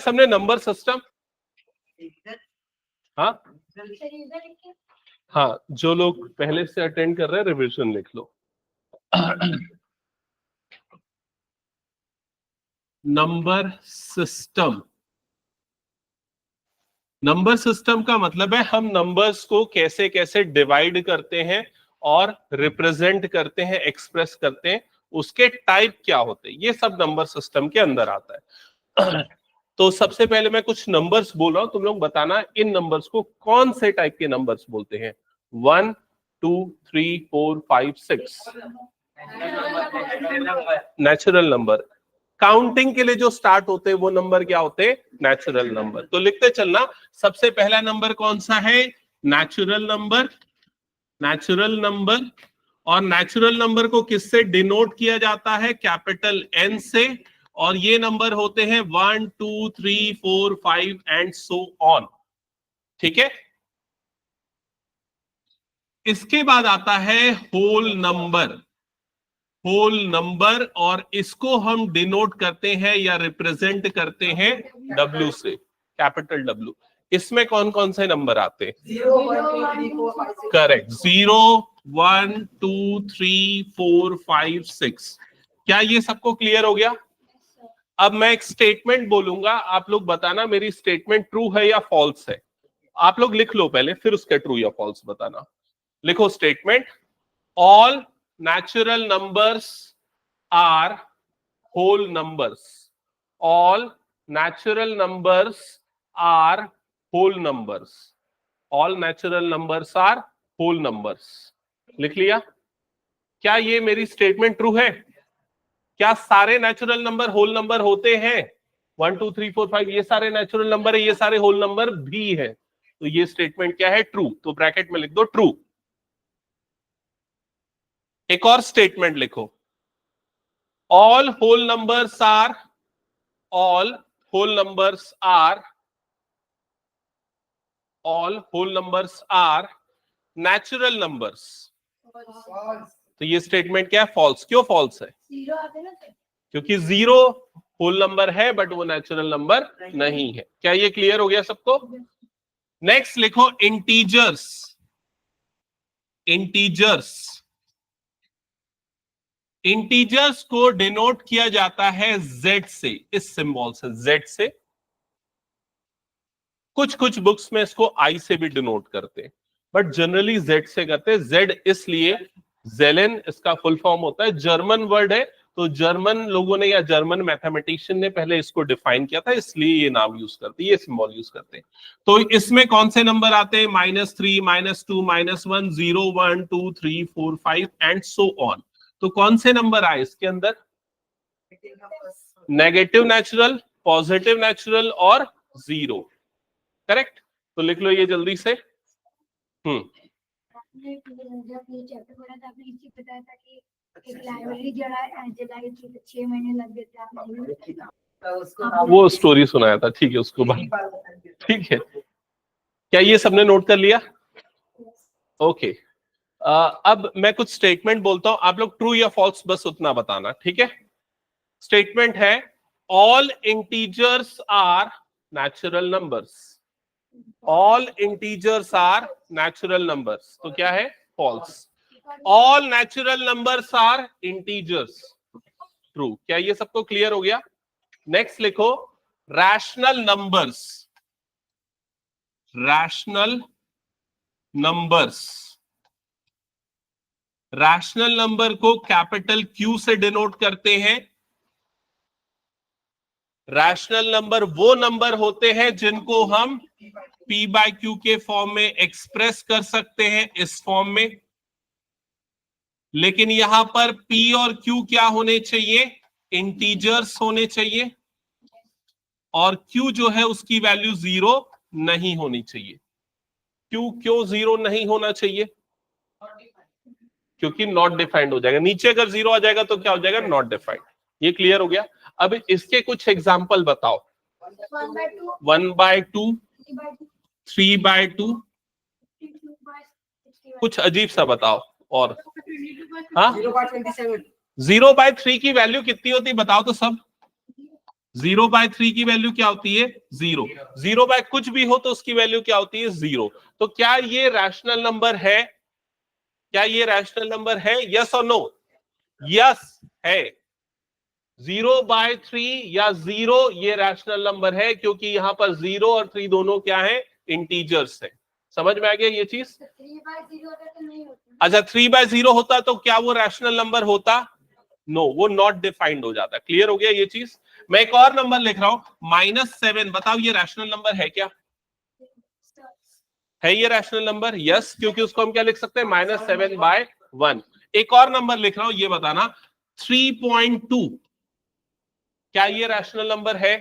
हमने number system, हाँ हाँ, जो लोग पहले से अटेंड कर रहे हैं रिवीजन लिख लो। नंबर सिस्टम, नंबर सिस्टम का मतलब है हम नंबर्स को कैसे कैसे डिवाइड करते हैं और रिप्रेजेंट करते हैं, एक्सप्रेस करते हैं, उसके टाइप क्या होते हैं, ये सब नंबर सिस्टम के अंदर आता है। तो सबसे पहले मैं कुछ नंबर्स बोल रहा हूं, तुम लोग बताना इन नंबर्स को कौन से टाइप के नंबर्स बोलते हैं। 1 2 3 4 5 6 नेचुरल नंबर। काउंटिंग के लिए जो स्टार्ट होते हैं वो नंबर क्या होते हैं, नेचुरल नंबर। तो लिखते चलना, सबसे पहला नंबर कौन सा है, नेचुरल नंबर। नेचुरल नंबर, और नेचुरल नंबर को किससे डिनोट किया जाता है, कैपिटल एन से। और ये नंबर होते हैं 1 2 3 4 5 एंड सो ऑन। ठीक है, इसके बाद आता है होल नंबर। होल नंबर, और इसको हम डिनोट करते हैं या रिप्रेजेंट करते हैं W से, कैपिटल W। इसमें कौन कौन से नंबर आते हैं, करेक्ट, 0 1 2 3 4 5 6। क्या ये सबको क्लियर हो गया? अब मैं एक स्टेटमेंट बोलूंगा, आप लोग बताना मेरी स्टेटमेंट ट्रू है या फॉल्स है। आप लोग लिख लो पहले, फिर उसके ट्रू या फॉल्स बताना। लिखो statement, all natural numbers are whole numbers. All natural numbers are whole numbers. All natural numbers are whole numbers. लिख लिया? क्या ये मेरी स्टेटमेंट ट्रू है? क्या सारे नेचुरल नंबर होल नंबर होते हैं? 1 2 3 4 5 ये सारे नेचुरल नंबर है, ये सारे होल नंबर भी है। तो ये स्टेटमेंट क्या है, ट्रू। तो ब्रैकेट में लिख दो ट्रू। एक और स्टेटमेंट लिखो, all whole numbers are, all whole numbers are, all whole numbers are natural numbers। तो ये स्टेटमेंट क्या है, फॉल्स। क्यों फॉल्स है? क्योंकि 0 होल नंबर है बट वो नेचुरल नंबर नहीं है। क्या ये क्लियर हो गया सबको? नेक्स्ट लिखो इंटीजर्स। इंटीजर्स, इंटीजर्स को डिनोट किया जाता है Z से, इस सिंबल से, Z से। कुछ कुछ बुक्स में इसको I से भी डिनोट करते हैं, बट जनरली Z से करते हैं। Z इसलिए, जेलेन इसका फुल फॉर्म होता है, जर्मन वर्ड है, तो जर्मन लोगों ने या जर्मन मैथमेटिशियन ने पहले इसको डिफाइन किया था, इसलिए ये नाम यूज करते हैं, ये सिंबल यूज करते हैं। तो इसमें कौन से नंबर आते हैं, -3 -2 -1 0 1 2 3 4 5 एंड सो ऑन। तो कौन से नंबर आए इसके अंदर, नेगेटिव नेचुरल, पॉजिटिव नेचुरल और 0। करेक्ट, तो लिख लो ये जल्दी से। आपने जब ये चैप्टर पढ़ा था आपने इसी बताया था कि एक लाइब्रेरी जलाई थी तो 6 महीने लग गए थे आपने, वो स्टोरी सुनाया था, ठीक है, उसको बाद, ठीक है। क्या ये सबने नोट कर लिया? ओके, अब मैं कुछ स्टेटमेंट बोलता हूं, आप लोग ट्रू या फॉल्स बस उतना बताना, ठीक है। स्टेटमेंट है, all integers are natural numbers. All integers are natural numbers, तो क्या है, false. All natural numbers are integers, true. क्या ये सबको क्लियर हो गया? नेक्स्ट लिखो rational numbers. Rational numbers, rational number को कैपिटल Q से डिनोट करते हैं। रैशनल नंबर वो नंबर होते हैं जिनको हम P/Q के फॉर्म में एक्सप्रेस कर सकते हैं, इस फॉर्म में। लेकिन यहां पर P और Q क्या होने चाहिए, इंटीजर्स होने चाहिए, और Q जो है उसकी वैल्यू 0 नहीं होनी चाहिए। क्यों 0 नहीं होना चाहिए? क्योंकि नॉट डिफाइंड हो जाएगा। नीचे अगर 0 आ जाएगा तो क्या हो जाएगा, नॉट डिफाइंड। ये क्लियर हो गया? अब इसके कुछ एग्जाम्पल बताओ। 1/2, 3/2, कुछ अजीब सा बताओ। और हाँ, 0/3 की वैल्यू कितनी होती बताओ तो सब। 0/3 की वैल्यू क्या होती है? 0। 0/ कुछ भी हो तो उसकी वैल्यू क्या होती है? 0। तो क्या ये रैशनल नंबर है? क्या ये रैशनल नंबर है? यस और नो? यस है। 0/3 या 0 ये रैशनल नंबर है, क्योंकि यहां पर 0 और 3 दोनों क्या है? इंटीजर्स है। समझ में आ गया ये चीज? 3/0 तो नहीं होता। अच्छा, 3/0 होता तो क्या वो रैशनल नंबर होता? नो, वो नॉट डिफाइंड हो जाता। क्लियर हो गया ये चीज? मैं एक और नंबर लिख रहा हूं, -7। बताओ ये रैशनल नंबर है क्या? है ये रैशनल नंबर? यस, क्योंकि उसको हम क्या लिख सकते हैं? -7/1। एक और नंबर लिख रहा हूं, ये बताना 3.2, क्या ये रैशनल नंबर है?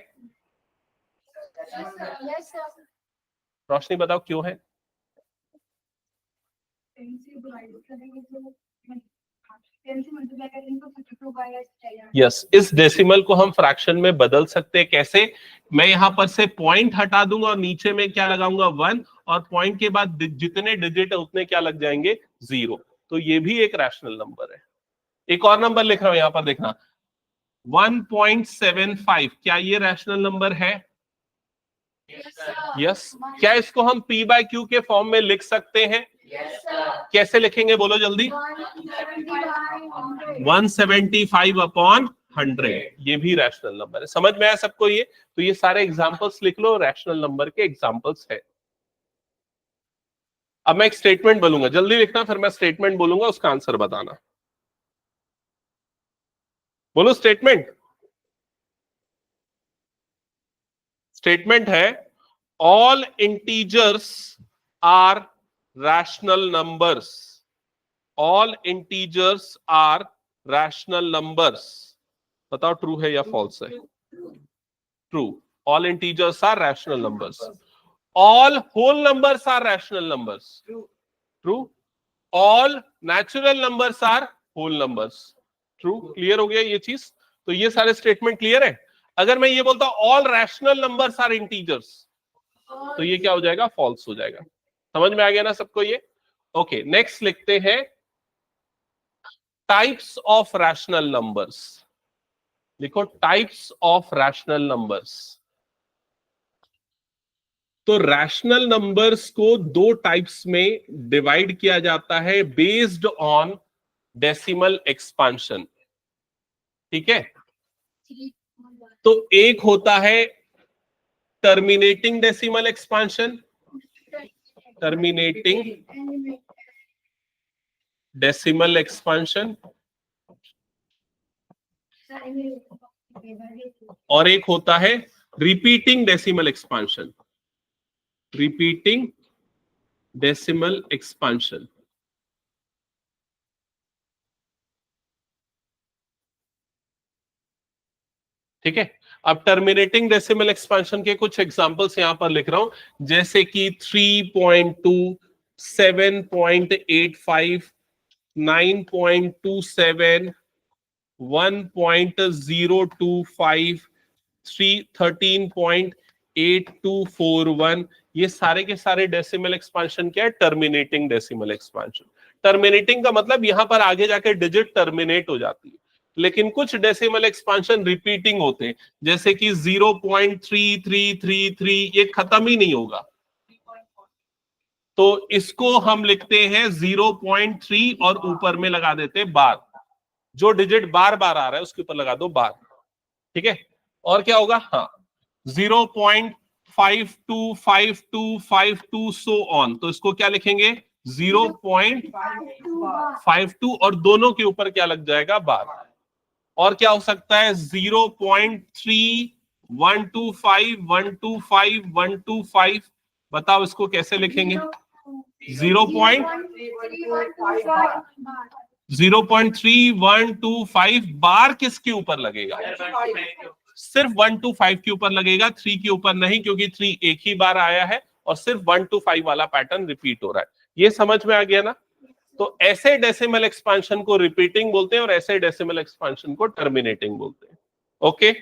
Yes sir. रोशनी बताओ क्यों है? यस, इस डेसिमल को हम फ्रैक्शन में बदल सकते हैं। कैसे? मैं यहां पर से पॉइंट हटा दूंगा और नीचे में क्या लगाऊंगा? 1, और पॉइंट के बाद जितने डिजिट है उतने क्या लग जाएंगे? 0। तो ये भी एक रैशनल नंबर है। एक और नंबर लिख रहा हूं, यहां पर देखना 1.75, क्या ये रैशनल नंबर है? यस। क्या इसको हम p/q के फॉर्म में लिख सकते हैं? कैसे लिखेंगे बोलो जल्दी? 175/100, ये भी रैशनल नंबर है। समझ में आया सबको ये? तो ये सारे एग्जांपल्स लिख लो, रैशनल नंबर के एग्जांपल्स है। अब मैं एक स्टेटमेंट बोलूंगा, जल्दी लिखना, फिर मैं स्टेटमेंट बोलूंगा, उसका आंसर बताना। बोलो स्टेटमेंट। स्टेटमेंट है all integers are rational numbers. All integers are rational numbers. बताओ ट्रू है या फॉल्स है? True. All integers are rational numbers. All whole numbers are rational numbers. True. All natural numbers are whole numbers. True. Clear हो गया ये चीज? तो ये सारे स्टेटमेंट क्लियर है। अगर मैं ये बोलता हूं all rational numbers are integers, तो ये क्या हो जाएगा? फॉल्स हो जाएगा। समझ में आ गया ना सबको ये? ओके, नेक्स्ट लिखते हैं टाइप्स ऑफ रैशनल नंबर्स। लिखो टाइप्स ऑफ रैशनल नंबर्स। तो रैशनल नंबर्स को दो टाइप्स में डिवाइड किया जाता है बेस्ड ऑन डेसिमल एक्सपांशन। ठीक है? तो एक होता है terminating decimal expansion, terminating decimal expansion, और एक होता है repeating decimal expansion. Repeating decimal expansion. ठीक है? अब टर्मिनेटिंग डेसिमल एक्सपांशन के कुछ एग्जांपल्स यहां पर लिख रहा हूं, जैसे कि 3.2, 7.85, 9.27, 1.025, 13.8241। ये सारे के सारे डेसिमल एक्सपांशन क्या है? Terminating decimal expansion. टर्मिनेटिंग का मतलब यहां पर आगे जाके डिजिट टर्मिनेट हो जाती है। लेकिन कुछ डेसिमल एक्सपांशन रिपीटिंग होते हैं, जैसे कि 0.3333, ये खत्म ही नहीं होगा। तो इसको हम लिखते हैं 0.3 और ऊपर में लगा देते हैं बार। जो डिजिट बार बार आ रहा है उसके ऊपर लगा दो बार। ठीक है? और क्या होगा? हाँ, 0.525252 सो ऑन। तो इसको क्या लिखेंगे? 0.52, और दोनों के ऊपर क्या लग जाएगा? बार। और क्या हो सकता है? 0.3, 125, 125, 125। बताओ इसको कैसे लिखेंगे? 0.3125 बार किसके ऊपर लगेगा? सिर्फ 125 के ऊपर लगेगा, 3 के ऊपर नहीं, क्योंकि 3 एक ही बार आया है और सिर्फ 125 वाला पैटर्न रिपीट हो रहा है। ये समझ में आ गया ना? तो ऐसे डेसिमल एक्सपांशन को रिपीटिंग बोलते हैं और ऐसे डेसिमल एक्सपांशन को टर्मिनेटिंग बोलते हैं। ओके,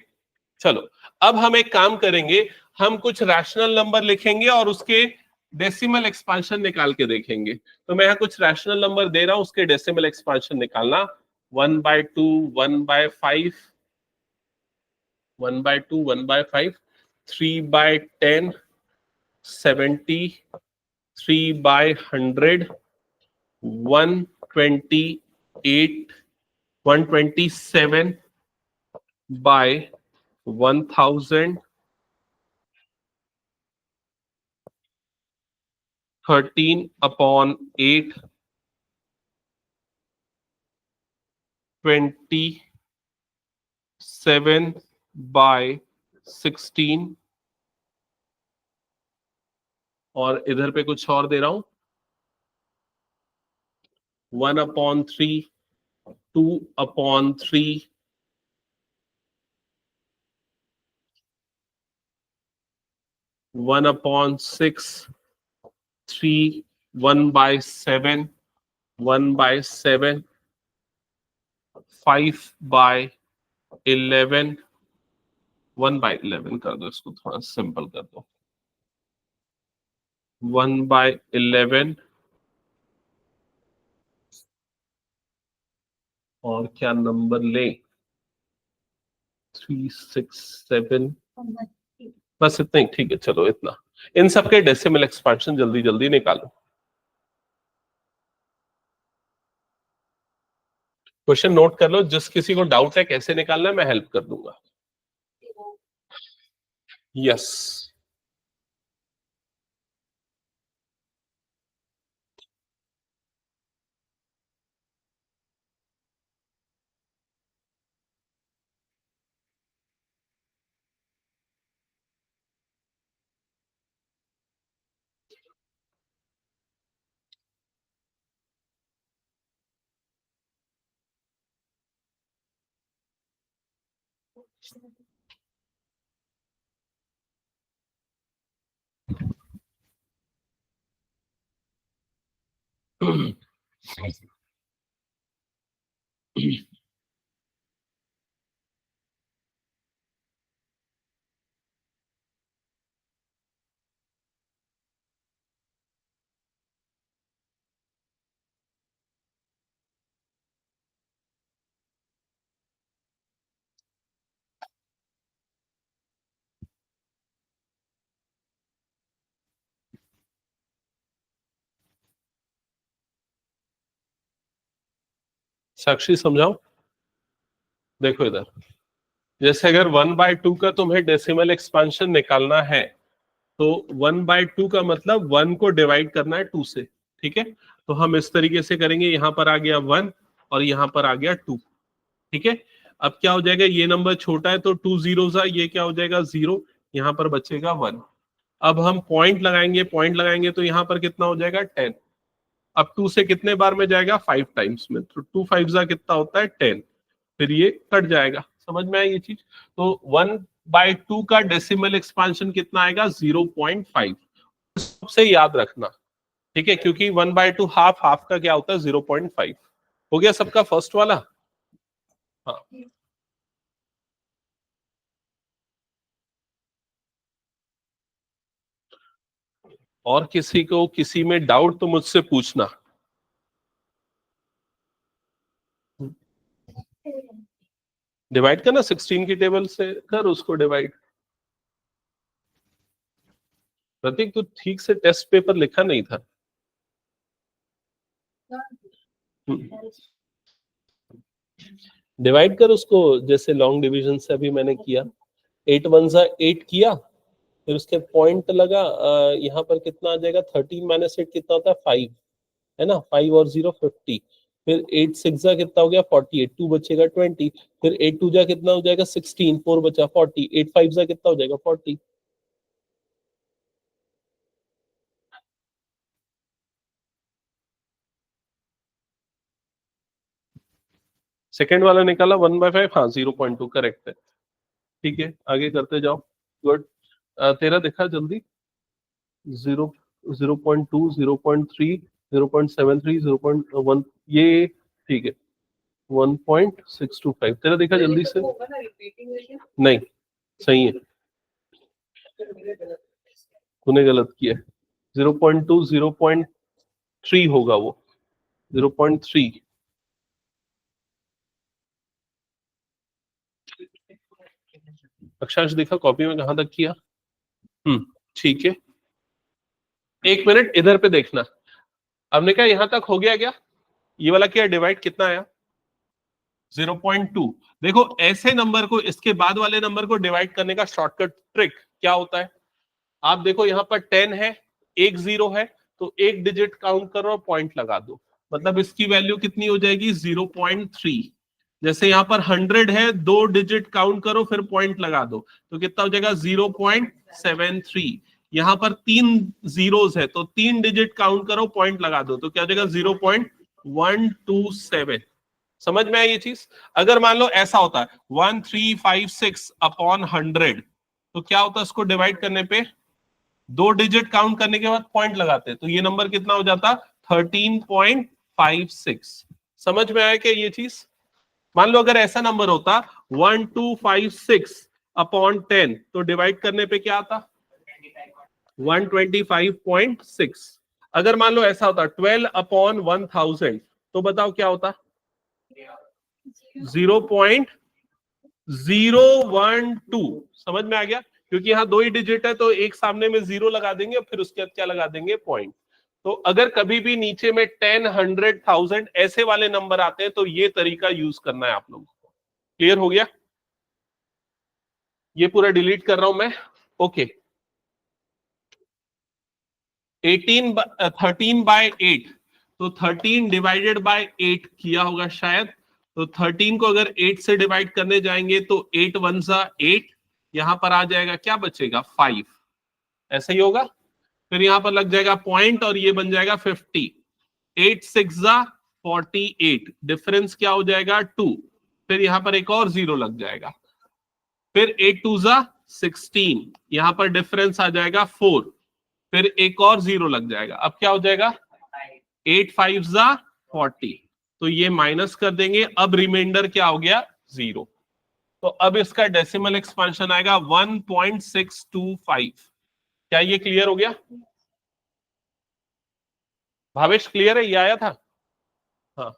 चलो अब हम एक काम करेंगे, हम कुछ रैशनल नंबर लिखेंगे और उसके डेसिमल एक्सपांशन निकाल के देखेंगे। तो मैं यहां कुछ रैशनल नंबर दे रहा हूं, उसके डेसिमल एक्सपांशन निकालना। 1/2, 1/5, 1 by 2, 1 by 5, 3 by 10, 70, 3 by 100, 128, 127 by 1000, 13 upon 8, 27 by 16, और इधर पे कुछ और दे रहा हूं, 1 upon 3, 2 upon 3, 1 upon 6, 3, 1 by 7, 1 by 7, 5 by 11, 1 by 11 कर दो, इसको थोड़ा सिंपल कर दो, 1 by 11, और क्या नंबर ले, 3, 6, 7, बस इतना ही, ठीक है, चलो इतना। इन सब के डेसिमल एक्सपेंशन जल्दी जल्दी निकालो। क्वेश्चन नोट कर लो, जिस किसी को डाउट है कैसे निकालना है मैं हेल्प कर दूंगा। यस, साक्षी समझाओ। देखो इधर, जैसे अगर 1/2 का तुम्हें डेसिमल एक्सपेंशन निकालना है, तो 1/2 का मतलब 1 को डिवाइड करना है 2 से, ठीक है। तो हम इस तरीके से करेंगे, यहां पर आ गया 1 और यहां पर आ गया 2, ठीक है। अब क्या हो जाएगा, ये नंबर छोटा है तो 2 जीरो, ये क्या हो जाएगा 0, यहां पर बचेगा 1। अब हम पॉइंट लगाएंगे, पॉइंट लगाएंगे तो यहां पर कितना हो जाएगा 10। अब 2 से कितने बार में जाएगा, 5 टाइम्स में, तो 2 5 जा कितना होता है 10, फिर ये कट जाएगा। समझ में आई ये चीज। तो 1/2 का डेसिमल एक्सपांशन कितना आएगा, 0.5। सबसे याद रखना, ठीक है, क्योंकि 1/2 हाफ, हाफ का क्या होता है 0.5। हो गया सबका फर्स्ट वाला। हाँ, और किसी को किसी में डाउट तो मुझसे पूछना। डिवाइड करना 16 की टेबल से कर उसको डिवाइड। प्रतीक, तू ठीक से टेस्ट पेपर लिखा नहीं था। डिवाइड कर उसको, जैसे लॉन्ग डिवीजन से अभी मैंने किया, 8 1 जा 8 किया, फिर उसके पॉइंट लगा, यहाँ पर कितना आ जाएगा, 13 माइनस 8 कितना होता है 5, है ना, 5 और 0 50, फिर 8 6 जा कितना हो गया 48, 2 बचेगा 20, फिर 8 2 जा कितना हो जाएगा 16, 4 बचा 40, 8 5 जा कितना हो जाएगा 40। सेकेंड वाला निकाला 1/5, हाँ 0.2 करेक्ट है, ठीक है, आगे करते जाओ। गुड। तेरा दिखा जल्दी, 0 0.2 0.3 0.73 0.1, ये ठीक है, 1.625 तेरा देखा जल्दी से, नहीं सही है, तूने गलत किया, 0.2 0.3 होगा वो, 0.3। अक्षांश देखा कॉपी में कहां तक किया? ठीक है, एक मिनट इधर पे देखना। हमने कहा यहां तक हो गया क्या? ये वाला क्या डिवाइड कितना आया? 0.2। देखो ऐसे नंबर को इसके बाद वाले नंबर को डिवाइड करने का शॉर्टकट ट्रिक क्या होता है? आप देखो यहाँ पर 10 है, एक 0 है, तो एक डिजिट काउंट करो और पॉइंट लगा दो, मतलब इसकी वैल्यू कितनी हो जाएगी? 0.3। जैसे यहाँ पर 100 है, दो डिजिट काउंट करो फिर पॉइंट लगा दो, तो कितना हो जाएगा? 0.73। यहाँ पर 3 जीरोस है, तो 3 डिजिट काउंट करो पॉइंट लगा दो, तो क्या हो जाएगा? 0.127। समझ में आई ये चीज? अगर मान लो ऐसा होता है 1356 अपॉन 100, तो क्या होता है? इसको डिवाइड करने पे दो डिजिट काउंट करने के बाद पॉइंट लगाते हैं, तो ये नंबर कितना हो जाता? 13.56। समझ में आया क्या ये चीज? मान लो अगर ऐसा नंबर होता 1256 अपॉन 10, तो डिवाइड करने पे क्या आता? 125.6। अगर मान लो ऐसा होता 12 अपॉन 1000, तो बताओ क्या होता? 0.012। समझ में आ गया? क्योंकि यहाँ दो ही डिजिट है, तो एक सामने में 0 लगा देंगे, फिर उसके बाद क्या लगा देंगे? पॉइंट। तो अगर कभी भी नीचे में 10, 100, 1000 ऐसे वाले नंबर आते हैं, तो ये तरीका यूज करना है आप लोगों को। क्लियर हो गया? ये पूरा डिलीट कर रहा हूं मैं। ओके, 13/8, तो 13 डिवाइडेड बाय 8 किया होगा शायद। तो 13 को अगर 8 से डिवाइड करने जाएंगे तो 8 1 जा 8, यहां पर आ जाएगा, क्या बचेगा? 5। ऐसा ही होगा। फिर यहां पर लग जाएगा पॉइंट और ये बन जाएगा 50। 8 6 जा 48, डिफरेंस क्या हो जाएगा? 2। फिर यहां पर एक और 0 लग जाएगा। फिर 8 2 जा 16, यहां पर डिफरेंस आ जाएगा 4। फिर एक और 0 लग जाएगा। अब क्या हो जाएगा? 8 5 जा 40, तो ये माइनस कर देंगे। अब रिमाइंडर क्या हो गया? 0। तो अब इसका डेसिमल एक्सपांशन आएगा 1.625। क्या ये क्लियर हो गया? भावेश क्लियर है? ये आया था? हाँ,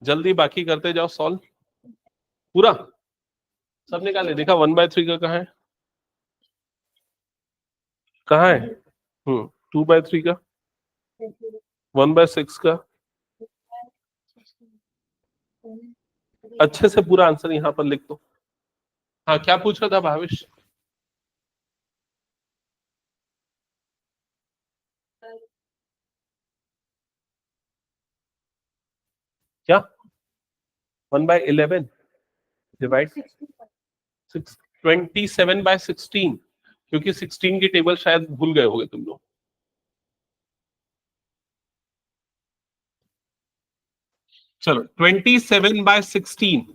जल्दी बाकी करते जाओ सॉल्व पूरा। सब निकाले? देखा 1/3 का कहाँ है? कहाँ है? 2/3 का, 1/6 का। अच्छे से पूरा आंसर यहाँ पर लिख दो। हाँ, क्या पूछ रहा था भावेश? क्या? 1/11 डिवाइड 27/16, क्योंकि 16 की टेबल शायद भूल गए होगे तुम लोग। चलो 27/16,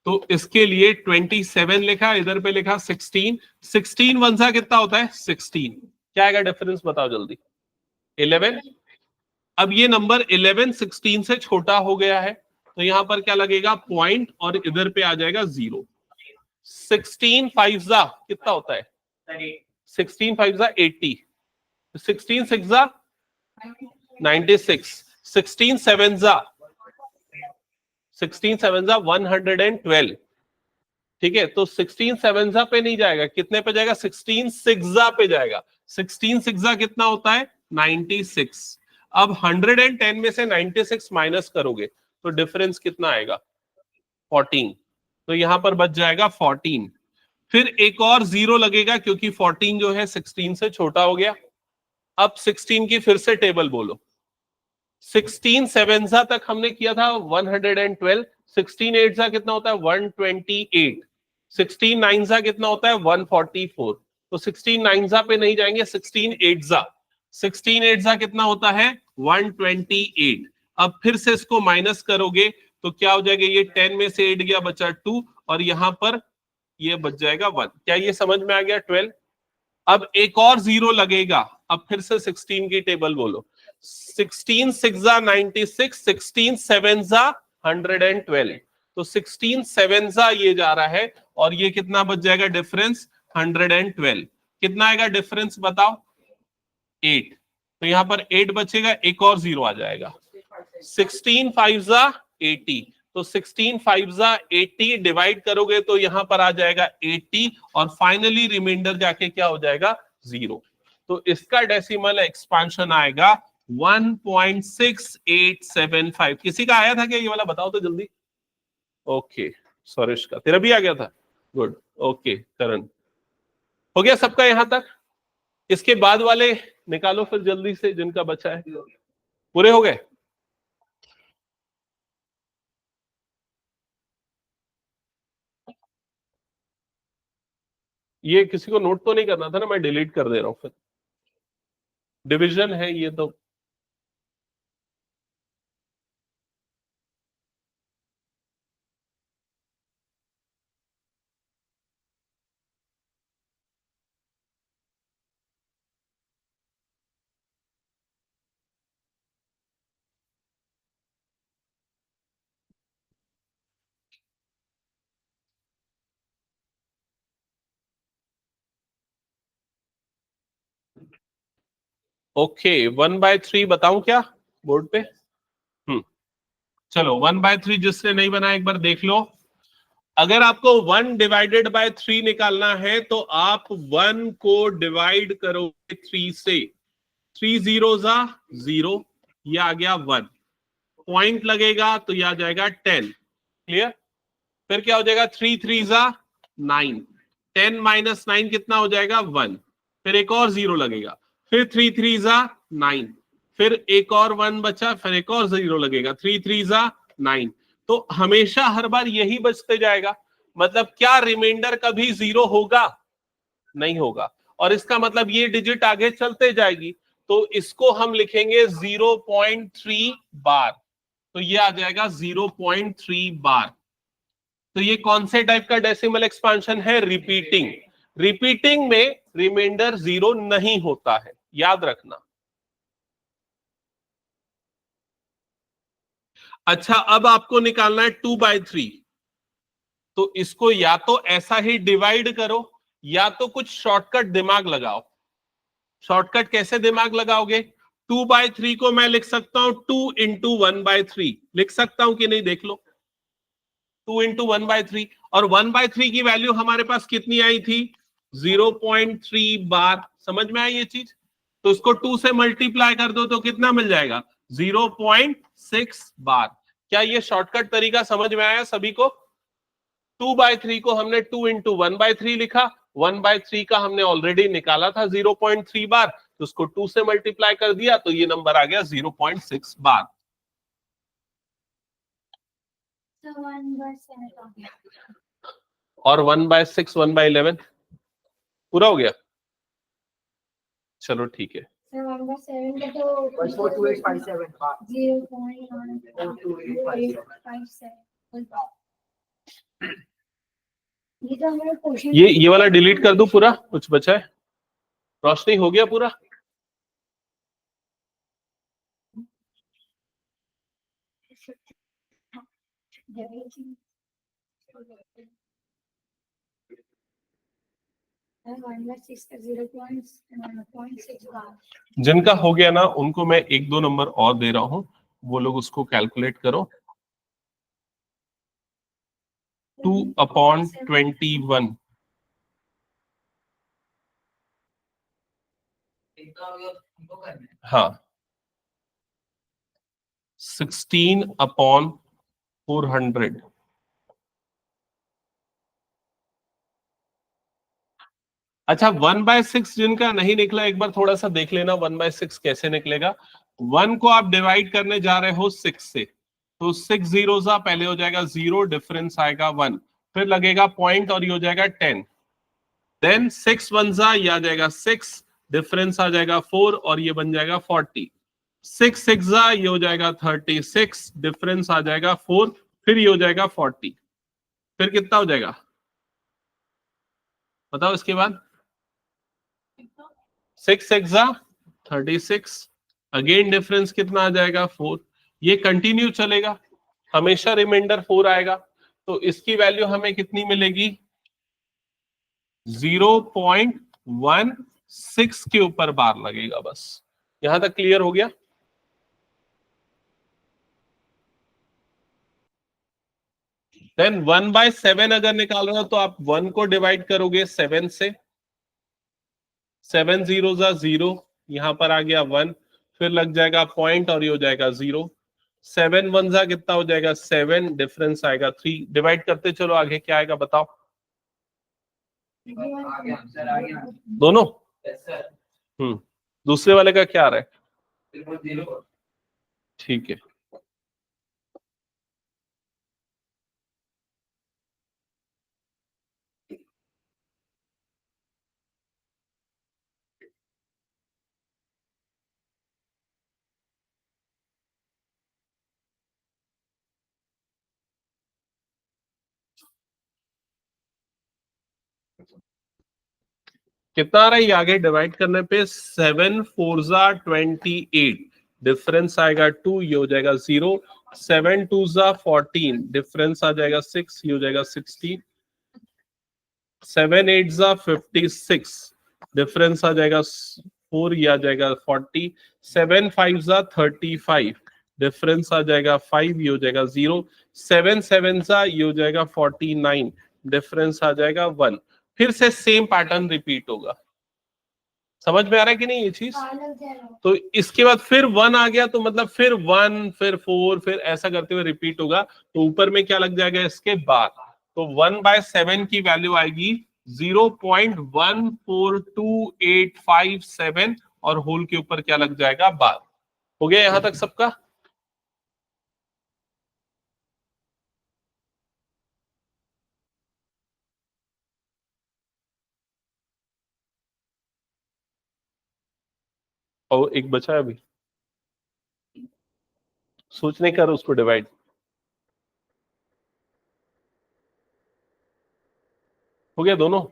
तो इसके लिए 27 लिखा, इधर पे लिखा 16। 16 वन सा कितना होता है? 16। क्या आएगा डिफरेंस? बताओ जल्दी। 11। अब ये नंबर 11 16 से छोटा हो गया है, तो यहां पर क्या लगेगा? पॉइंट, और इधर पे आ जाएगा 0। 16 5 जा कितना होता है? 16 5 जा 80, 16 6 जा 96, 16 7 जा 112। ठीक है, तो 16 7 जा पे नहीं जाएगा, कितने पे जाएगा? 16 6 जा पे जाएगा। 16 6 जा कितना होता है? 96। अब 110 में से 96 माइनस करोगे तो डिफरेंस कितना आएगा? 14। तो यहां पर बच जाएगा 14। फिर एक और 0 लगेगा, क्योंकि 14 जो है 16 से छोटा हो गया। अब 16 की फिर से टेबल बोलो। 16 7 तक हमने किया था 112। 16 8 कितना होता है? 128। 16 9 कितना होता है? 144। तो 16 9 पे नहीं जाएंगे, 16 8 16 8 कितना होता है? 128। अब फिर से इसको माइनस करोगे तो क्या हो जाएगा? ये 10 में से 8 गया, बचा 2, और यहां पर ये बच जाएगा 1। क्या ये समझ में आ गया? 12। अब एक और 0 लगेगा। अब फिर से 16 की टेबल बोलो। 16 6 जा 96, 16 7 जा 112। तो 16 7 जा ये जा रहा है, और ये कितना बच जाएगा डिफरेंस? 112। कितना आएगा डिफरेंस बताओ? 8। तो यहां पर 8 बचेगा, एक और 0 आ जाएगा। 16 5 जा 80, तो 16 5 80 डिवाइड करोगे तो यहां पर आ जाएगा 80 और फाइनली रिमाइंडर जाके क्या हो जाएगा 0। तो इसका डेसिमल एक्सपांशन आएगा 1.6875। किसी का आया था क्या ये वाला, बताओ तो जल्दी। ओके सुरेश का, तेरा भी आ गया था, गुड। ओके करण, हो गया सबका यहां तक। इसके बाद वाले निकालो फिर जल्दी से, जिनका बचा है। पूरे हो गए? ये किसी को नोट तो नहीं करना था ना, मैं डिलीट कर दे रहा हूं फिर। डिवीजन है ये तो। ओके 1/3 बताऊं क्या बोर्ड पे? चलो 1/3 जिसने नहीं बनाया एक बार देख लो। अगर आपको 1/3 निकालना है तो आप 1 को डिवाइड करोगे 3 से। 3 0 0, ये आ गया 1। पॉइंट लगेगा तो ये आ जाएगा 10। क्लियर? फिर क्या हो जाएगा 3 3 9। 10 - 9 कितना हो जाएगा 1। फिर एक और 0 लगेगा, फिर 3 3 9। फिर एक और 1 बचा, फिर एक और 0 लगेगा, 3 3 9। तो हमेशा हर बार यही बचते जाएगा। मतलब क्या रिमाइंडर कभी 0 होगा? नहीं होगा। और इसका मतलब ये डिजिट आगे चलते जाएगी, तो इसको हम लिखेंगे 0.3 बार। तो ये आ जाएगा 0.3 बार। तो ये कौन से टाइप का डेसिमल एक्सपांशन है? रिपीटिंग। रिपीटिंग में रिमाइंडर 0 नहीं होता है, याद रखना। अच्छा, अब आपको निकालना है 2/3। तो इसको या तो ऐसा ही डिवाइड करो या तो कुछ शॉर्टकट दिमाग लगाओ। शॉर्टकट कैसे दिमाग लगाओगे? 2/3 को मैं लिख सकता हूं 2 × 1/3। लिख सकता हूं कि नहीं, देख लो। 2 × 1/3, और 1/3 की वैल्यू हमारे पास कितनी आई थी? 0.3 बार। समझ में आई ये चीज? तो इसको 2 से मल्टीप्लाई कर दो तो कितना मिल जाएगा? 0.6 बार। क्या ये शॉर्टकट तरीका समझ में आया सभी को? 2/3 को हमने 2 × 1/3 लिखा। 1/3 का हमने ऑलरेडी निकाला था 0.3 बार, तो उसको 2 से मल्टीप्लाई कर दिया तो ये नंबर आ गया 0.6 बार। और 1/6 1/11 पूरा हो गया। चलो ठीक है। ये वाला डिलीट कर दूं पूरा, कुछ बचा है? रोशनी हो गया पूरा? जिनका हो गया ना उनको मैं 1-2 नंबर और दे रहा हूं, वो लोग उसको कैलकुलेट करो। 2/21। हाँ 16/400। अच्छा 1/6 जिनका नहीं निकला एक बार थोड़ा सा देख लेना 1/6 कैसे निकलेगा। 1 को आप डिवाइड करने जा रहे हो 6 से, तो 6 zeros पहले हो जाएगा 0, डिफरेंस आएगा 1, फिर लगेगा पॉइंट और ये हो जाएगा 10। देन 6 1 ये आ जाएगा 6, डिफरेंस आ जाएगा 4 और ये बन जाएगा 40। 6 6 ये हो जाएगा 36, डिफरेंस आ जाएगा 4, फिर ये हो जाएगा 40। फिर कितना हो जाएगा बताओ इसके बाद? 6 6 36, अगेन डिफरेंस कितना आ जाएगा 4। ये कंटिन्यू चलेगा, हमेशा रिमाइंडर 4 आएगा। तो इसकी वैल्यू हमें कितनी मिलेगी? 0.16 के ऊपर बार लगेगा। बस यहां तक क्लियर हो गया? देन 1/7 अगर निकाल रहे हो तो आप 1 को डिवाइड करोगे 7 से, 7 0 0, यहां पर आ गया 1, फिर लग जाएगा पॉइंट और ये हो जाएगा 0, 7 1 जा कितना हो जाएगा 7, डिफरेंस आएगा 3, डिवाइड करते चलो आगे क्या आएगा बताओ दोनों। दूसरे वाले का क्या आ रहा है? ठीक है, कितना आ रहा है ये आगे डिवाइड करने पे, 7 4 जा 28, डिफरेंस आएगा 2, ये हो जाएगा 0, 7 2 जा 14, डिफरेंस आ जाएगा 6, ये हो जाएगा 16, 7 8 जा 56, डिफरेंस आ जाएगा 4, ये आ जाएगा 40, 7 5 जा 35, डिफरेंस आ जाएगा 5, ये हो जाएगा 0, 7 7 जा ये हो जाएगा 49, डिफरेंस आ जाएगा 1। फिर से सेम पैटर्न रिपीट होगा। समझ में आ रहा है कि नहीं ये चीज? तो इसके बाद फिर 1 आ गया तो मतलब फिर 1 फिर 4 फिर ऐसा करते हुए रिपीट होगा। तो ऊपर में क्या लग जाएगा इसके बाद, तो 1/7 की वैल्यू आएगी 0.142857 और होल के ऊपर क्या लग जाएगा बार। हो गया यहां तक सबका? और एक बचा है अभी, सोचने कर उसको डिवाइड। हो गया दोनों?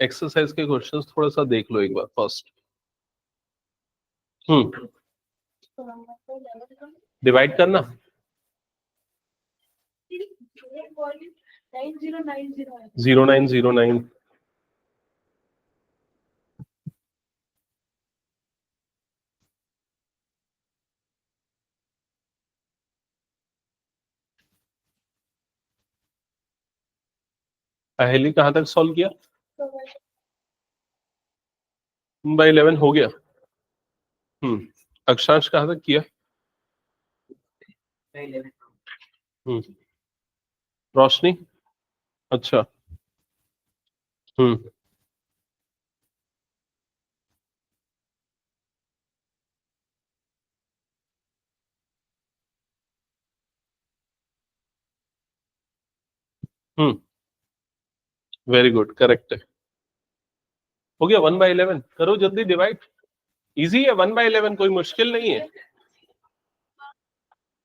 एक्सरसाइज के क्वेश्चंस थोड़ा सा देख लो एक बार फर्स्ट। डिवाइड करना 0909। अहेली कहां तक सॉल्व किया? बाय 11 हो गया। अक्षांश कहां तक किया? रोशनी? अच्छा। हम्म हम्म वेरी गुड, करेक्ट है। हो गया 1/11, करो जल्दी डिवाइड, इजी है 1/11, कोई मुश्किल नहीं है।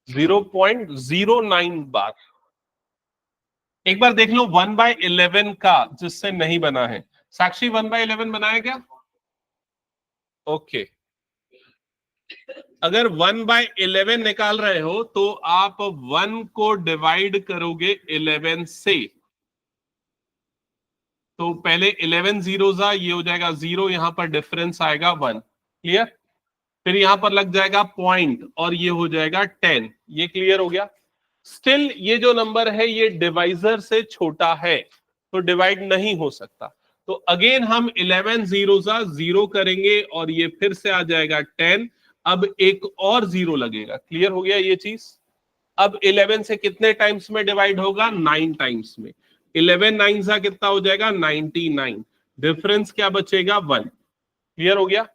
0.09 बार। एक बार देख लो 1/11 का जिससे नहीं बना है। साक्षी 1/11 बनाया क्या? ओके। अगर 1/11 निकाल रहे हो तो आप 1 को डिवाइड करोगे 11 से। तो पहले 11 जीरो जा ये हो जाएगा 0, यहां पर डिफरेंस आएगा 1, क्लियर। फिर यहां पर लग जाएगा पॉइंट और ये हो जाएगा 10, ये क्लियर हो गया। स्टिल ये जो नंबर है ये डिवाइजर से छोटा है तो डिवाइड नहीं हो सकता। तो अगेन हम 11 जीरो जा 0 करेंगे और ये फिर से आ जाएगा 10, अब एक और 0 लगेगा, क्लियर हो गया ये चीज। अब 11 से कितने टाइम्स में डिवाइड होगा? 9 टाइम्स में। 11 9 सा कितना हो जाएगा? 99, डिफरेंस क्या बचेगा? 1, क्लियर हो गया।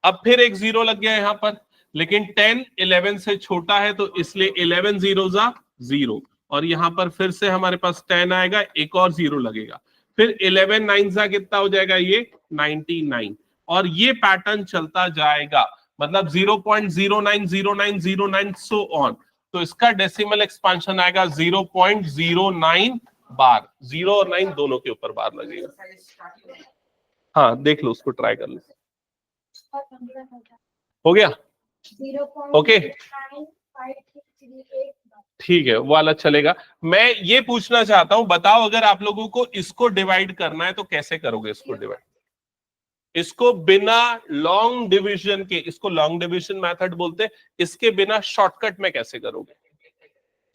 अब फिर एक 0 लग गया यहां पर, लेकिन 10 11 से छोटा है तो इसलिए 11 0 जा 0 और यहां पर फिर से हमारे पास 10 आएगा, एक और 0 लगेगा। फिर 11 9 जा कितना हो जाएगा? ये 99 और ये पैटर्न चलता जाएगा, मतलब 0.090909 सो ऑन। तो इसका डेसिमल एक्सपांशन आएगा 0.09 बार, 0 और 9 दोनों के ऊपर बार लगेगा। हाँ देख लो, उसको ट्राई कर लो। हो गया? ओके ठीक है, वो वाला चलेगा। मैं ये पूछना चाहता हूं, बताओ अगर आप लोगों को इसको डिवाइड करना है तो कैसे करोगे इसको डिवाइड? इसको बिना लॉन्ग डिवीजन के, इसको लॉन्ग डिवीजन मेथड बोलते हैं, इसके बिना शॉर्टकट में कैसे करोगे?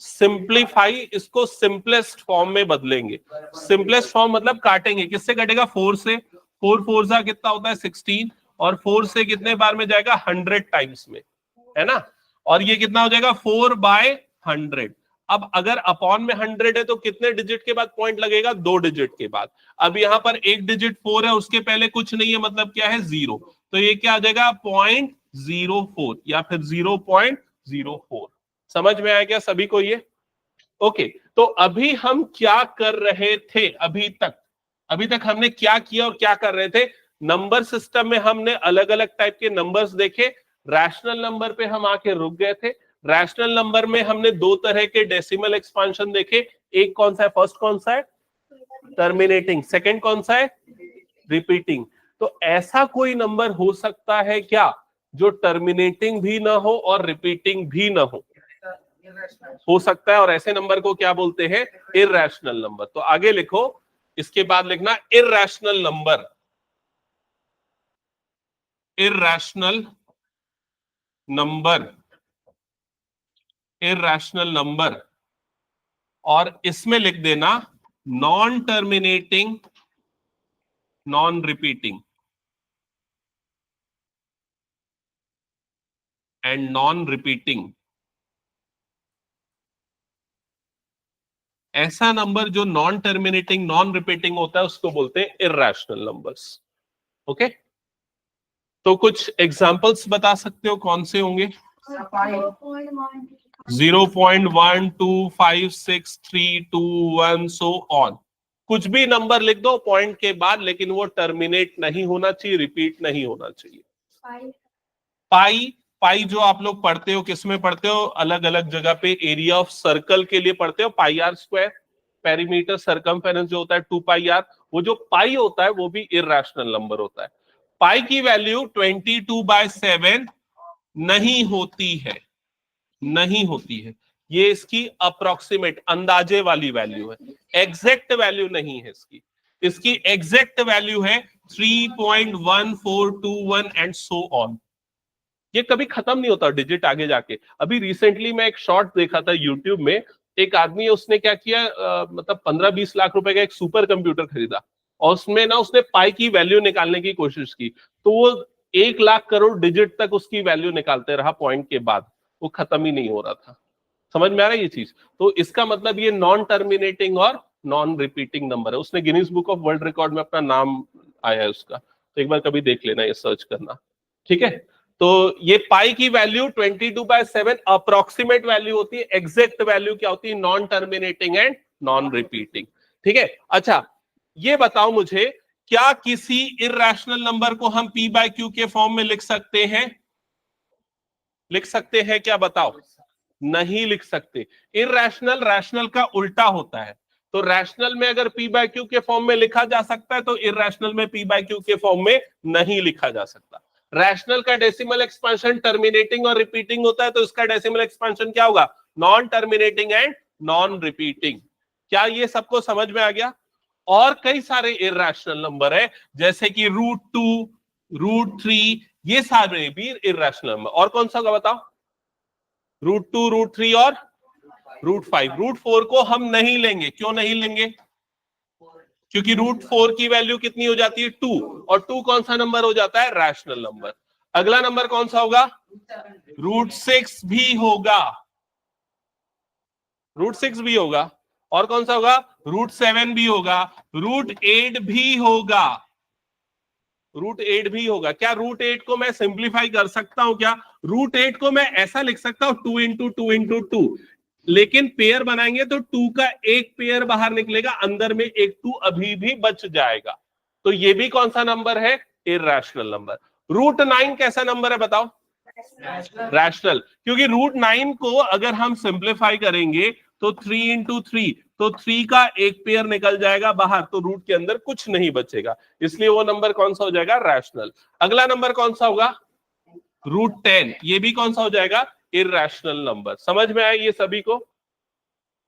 सिंप्लीफाई, इसको सिंपलेस्ट फॉर्म में बदलेंगे। सिंपलेस्ट फॉर्म मतलब काटेंगे, किससे कटेगा? 4 से। 4 4 सा कितना होता है? 16, और 4 से कितने बार में जाएगा? 100 टाइम्स में, है ना? और ये कितना हो जाएगा? 4/100। अब अगर अपॉन में 100 है तो कितने डिजिट के बाद पॉइंट लगेगा? 2 डिजिट के बाद। अब यहां पर एक डिजिट 4 है, उसके पहले कुछ नहीं है, मतलब क्या है? 0। तो ये क्या आ जाएगा? 0.04 या फिर 0.04। समझ में आया क्या सभी को ये? ओके, तो अभी हम क्या कर रहे थे? अभी तक हमने क्या किया और क्या कर रहे थे? नंबर सिस्टम में हमने अलग अलग टाइप के नंबर्स देखे। रैशनल नंबर पे हम आके रुक गए थे। रैशनल नंबर में हमने 2 तरह के डेसिमल एक्सपांशन देखे। एक कौन सा है? फर्स्ट कौन सा है? टर्मिनेटिंग। सेकंड कौन सा है? रिपीटिंग। तो ऐसा कोई नंबर हो सकता है क्या जो टर्मिनेटिंग भी ना हो और रिपीटिंग भी ना हो सकता है, और ऐसे नंबर को क्या बोलते हैं? Irrational number. तो आगे लिखो, इसके बाद लिखना irrational number. Irrational number, irrational number, और इसमें लिख देना non terminating, non repeating and non repeating. ऐसा नंबर जो नॉन टर्मिनेटिंग, नॉन रिपीटिंग होता है उसको बोलते हैं इररेशनल नंबर्स। ओके, तो कुछ एग्जांपल्स बता सकते हो कौन से होंगे? 0.1, 2, 5, 6, 3, 2, 1 सो ऑन। कुछ भी नंबर लिख दो पॉइंट के बाद, लेकिन वो टर्मिनेट नहीं होना चाहिए, रिपीट नहीं होना चाहिए। पाई, पाई जो आप लोग पढ़ते हो, किस में पढ़ते हो? अलग अलग जगह पे एरिया ऑफ सर्कल के लिए पढ़ते हो। पाई आर स्क्वायर, पेरीमीटर सरकमफेरेंस जो होता है 2 पाई आर, वो जो पाई होता है वो भी इररेशनल नंबर होता है। पाई की वैल्यू 22/7 नहीं होती है, नहीं होती है। ये इसकी अप्रोक्सीमेट, अंदाजे वाली वैल्यू है, एग्जैक्ट वैल्यू नहीं है इसकी। इसकी एग्जैक्ट वैल्यू है 3.1421 एंड सो ऑन। ये कभी खत्म नहीं होता डिजिट आगे जाके। अभी रिसेंटली मैं एक शॉर्ट देखा था यूट्यूब में, एक आदमी, उसने क्या किया, मतलब 15-20 लाख रुपए का एक सुपर कंप्यूटर खरीदा, और उसमें ना उसने पाई की वैल्यू निकालने की कोशिश की, तो वो 1 लाख करोड़ डिजिट तक उसकी वैल्यू निकालते रहा पॉइंट के बाद, वो खत्म ही नहीं हो रहा था। समझ में आ रहा है ये चीज? तो इसका मतलब ये नॉन टर्मिनेटिंग और नॉन रिपीटिंग नंबर है। उसने Guinness book of world record में अपना नाम आया है उसका, तो एक बार कभी देख लेना, ये सर्च करना, ठीक है? तो ये पाई की वैल्यू 22/7 अप्रोक्सीमेट वैल्यू होती है, एग्जैक्ट वैल्यू क्या होती है? Non terminating and non repeating. ठीक है, अच्छा ये बताओ मुझे, क्या किसी इररेशनल नंबर को हम p/q के फॉर्म में लिख सकते हैं? लिख सकते हैं क्या? बताओ। नहीं लिख सकते। इररेशनल रैशनल का उल्टा होता है। तो रैशनल में अगर p/q के फॉर्म में लिखा जा सकता है, तो इररेशनल में p/q के फॉर्म में नहीं लिखा जा सकता। रैशनल का डेसिमल एक्सपेंशन टर्मिनेटिंग और रिपीटिंग होता है, तो इसका डेसिमल एक्सपेंशन क्या होगा? Non terminating and non repeating. क्या ये सबको समझ में आ गया? और कई सारे इररेशनल नंबर है, जैसे कि √2, √3, ये सारे भी इररेशनल नंबर। और कौन सा होगा बताओ? √2, √3 और √5। √4 को हम नहीं लेंगे। क्यों नहीं लेंगे? क्योंकि √4 की वैल्यू कितनी हो जाती है? 2, और 2 कौन सा नंबर हो जाता है? Rational number. अगला नंबर कौन सा होगा? √6 भी होगा, √6 भी होगा। और कौन सा होगा? √7 भी होगा, √8 भी होगा, √8 भी होगा। क्या √8 को मैं सिंप्लीफाई कर सकता हूं क्या? √8 को मैं ऐसा लिख सकता हूं 2 इंटू 2 इंटू 2, लेकिन पेयर बनाएंगे तो 2 का एक पेयर बाहर निकलेगा, अंदर में एक 2 अभी भी बच जाएगा। तो ये भी कौन सा नंबर है? Irrational number. √9 कैसा नंबर है बताओ? रैशनल, क्योंकि √9 को अगर हम सिंप्लीफाई करेंगे तो 3 इंटू 3, तो 3 का एक पेयर निकल जाएगा बाहर, तो रूट के अंदर कुछ नहीं बचेगा, इसलिए वो नंबर कौन सा हो जाएगा? रैशनल। अगला नंबर कौन सा होगा? √10, ये भी कौन सा हो जाएगा? Irrational number. समझ में आया ये सभी को?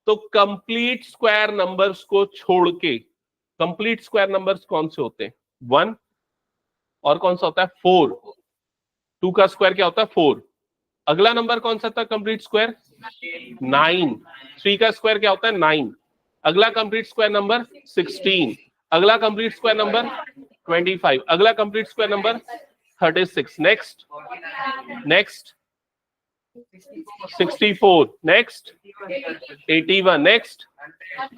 तो कंप्लीट स्क्वायर नंबर्स को छोड़ के, कंप्लीट स्क्वायर नंबर्स कौन से होते हैं? 1, और कौन सा होता है 4, 2 का स्क्वायर क्या होता है 4। अगला नंबर कौन सा था कंप्लीट स्क्वायर 9, 3 का स्क्वायर क्या होता है 9। अगला कंप्लीट स्क्वायर नंबर 16, अगला कंप्लीट स्क्वायर नंबर 25, अगला complete square number 36। Next next 64, next 81, next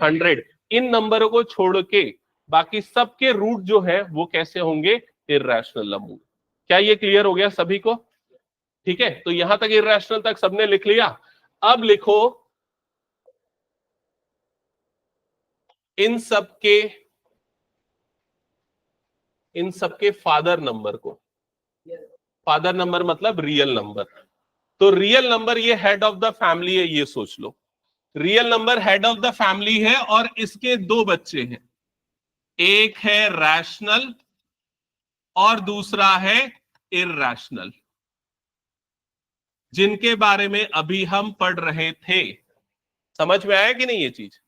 100। इन नंबरों को छोड़ के बाकी सबके रूट जो है वो कैसे होंगे इर्रेशनल नंबर। क्या ये क्लियर हो गया सभी को? ठीक है, तो यहां तक इर्रेशनल तक सबने लिख लिया। अब लिखो इन सबके फादर नंबर को। फादर नंबर मतलब रियल नंबर। तो रियल नंबर ये हेड ऑफ द फैमिली है, ये सोच लो। Real number head of the family है और इसके दो बच्चे हैं, एक है रैशनल और दूसरा है इर्रेशनल, जिनके बारे में अभी हम पढ़ रहे थे। समझ में आया कि नहीं ये चीज?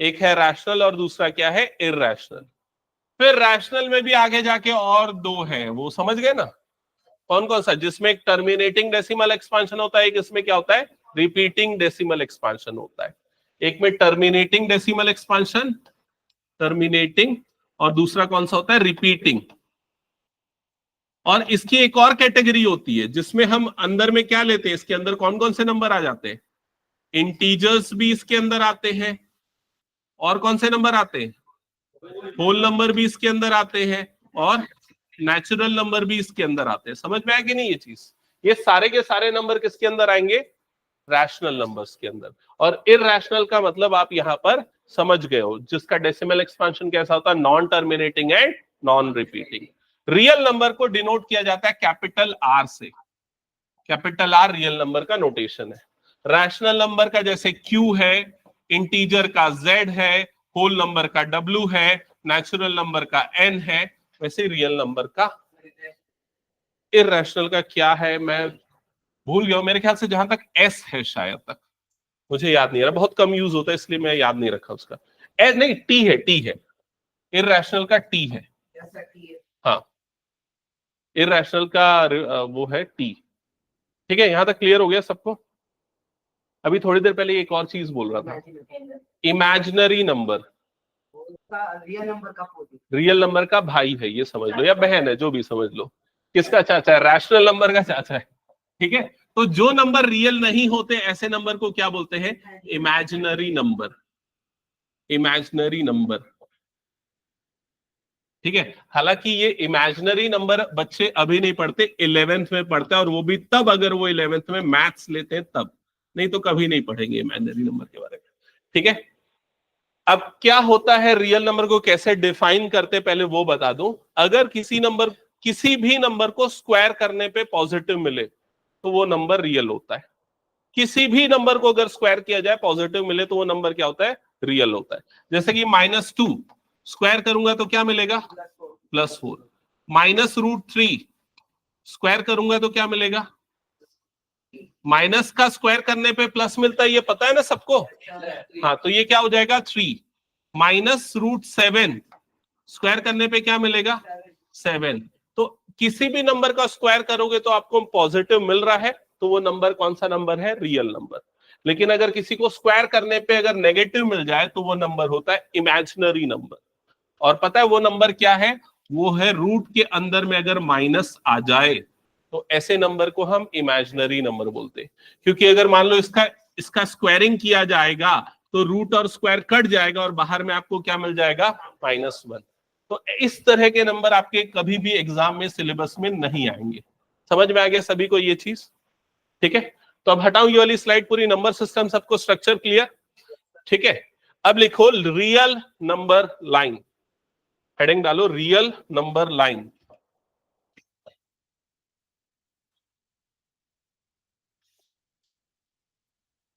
एक है रैशनल और दूसरा क्या है इर्रेशनल। फिर रैशनल में भी आगे जाके और दो है, वो समझ गए ना कौन कौन सा? जिसमें एक टर्मिनेटिंग डेसिमल एक्सपांशन होता है, एक इसमें क्या होता है रिपीटिंग डेसिमल एक्सपांशन होता है। एक में टर्मिनेटिंग डेसिमल एक्सपांशन, टर्मिनेटिंग, और दूसरा कौन सा होता है रिपीटिंग। और इसकी एक और कैटेगरी होती है जिसमें हम अंदर में क्या लेते हैं, इसके अंदर कौन कौन से नंबर आ जाते हैं? इंटीजर्स भी इसके अंदर आते हैं, और कौन से नंबर आते हैं? होल नंबर भी इसके अंदर आते हैं, और नेचुरल नंबर भी इसके अंदर आते हैं। समझ में आया कि नहीं ये चीज? ये सारे के सारे नंबर किसके अंदर आएंगे? रैशनल नंबर्स के अंदर। और इररेशनल का मतलब आप यहां पर समझ गए हो, जिसका डेसिमल एक्सपांशन कैसा होता है, non terminating and non repeating. Real number को डिनोट किया जाता है कैपिटल आर से। कैपिटल आर रियल नंबर का नोटेशन है। रैशनल नंबर का जैसे क्यू है, इंटीजर का जेड है, होल नंबर का डब्ल्यू है, नेचुरल नंबर का एन है, वैसे रियल नंबर का। इररेशनल का क्या है मैं भूल गया, मेरे ख्याल से जहां तक एस है शायद तक, मुझे याद नहीं रहा, बहुत कम यूज होता है इसलिए मैं याद नहीं रखा उसका। एस नहीं, टी है, टी है। इररेशनल का टी है, हाँ इररेशनल का वो है टी। ठीक है, यहां तक क्लियर हो गया सबको? अभी थोड़ी देर पहले एक और चीज बोल रहा था, इमेजिनरी नंबर। रियल नंबर का भाई है, ये समझ लो, या बहन है, जो भी समझ लो। किसका चाचा है? रैशनल नंबर का चाचा है। ठीक है, तो जो नंबर रियल नहीं होते ऐसे नंबर को क्या बोलते हैं? Imaginary number. इमेजिनरी नंबर, ठीक है। हालांकि ये इमेजिनरी नंबर बच्चे अभी नहीं पढ़ते, 11th में पढ़ते हैं, और वो भी तब अगर वो 11th में मैथ्स लेते हैं तब, नहीं तो कभी नहीं पढ़ेंगे इमेजिनरी नंबर के बारे में। ठीक है, अब क्या होता है, रियल नंबर को कैसे डिफाइन करते पहले वो बता दूं। अगर किसी भी नंबर को स्क्वायर करने पे पॉजिटिव मिले तो वो नंबर रियल होता है। किसी भी नंबर को अगर स्क्वायर किया जाए पॉजिटिव मिले तो वो नंबर क्या होता है? रियल होता है। जैसे कि -2 स्क्वायर करूंगा तो क्या मिलेगा? +4। -√3 स्क्वायर करूंगा तो क्या मिलेगा? माइनस का स्क्वायर करने पे प्लस मिलता है, ये पता है ना सबको? हाँ, तो ये क्या हो जाएगा 3। -√7 स्क्वायर करने पे क्या मिलेगा? 7। तो किसी भी नंबर का स्क्वायर करोगे तो आपको पॉजिटिव मिल रहा है, तो वो नंबर कौन सा नंबर है? Real number. लेकिन अगर किसी को स्क्वायर करने पे अगर नेगेटिव मिल जाए तो वो नंबर होता है इमेजिनरी नंबर। और पता है वो नंबर क्या है? वो है रूट के अंदर में अगर माइनस आ जाए तो ऐसे नंबर को हम इमेजिनरी नंबर बोलते हैं। क्योंकि अगर मान लो इसका स्क्वायरिंग किया जाएगा तो रूट और स्क्वायर कट जाएगा और बाहर में आपको क्या मिल जाएगा? -1। तो इस तरह के नंबर आपके कभी भी एग्जाम में सिलेबस में नहीं आएंगे। समझ में आ गया सभी को ये चीज? ठीक है, तो अब हटाऊं ये वाली स्लाइड, पूरी नंबर सिस्टम सबको स्ट्रक्चर क्लियर? ठीक है, अब लिखो रियल नंबर लाइन। हेडिंग डालो real number line.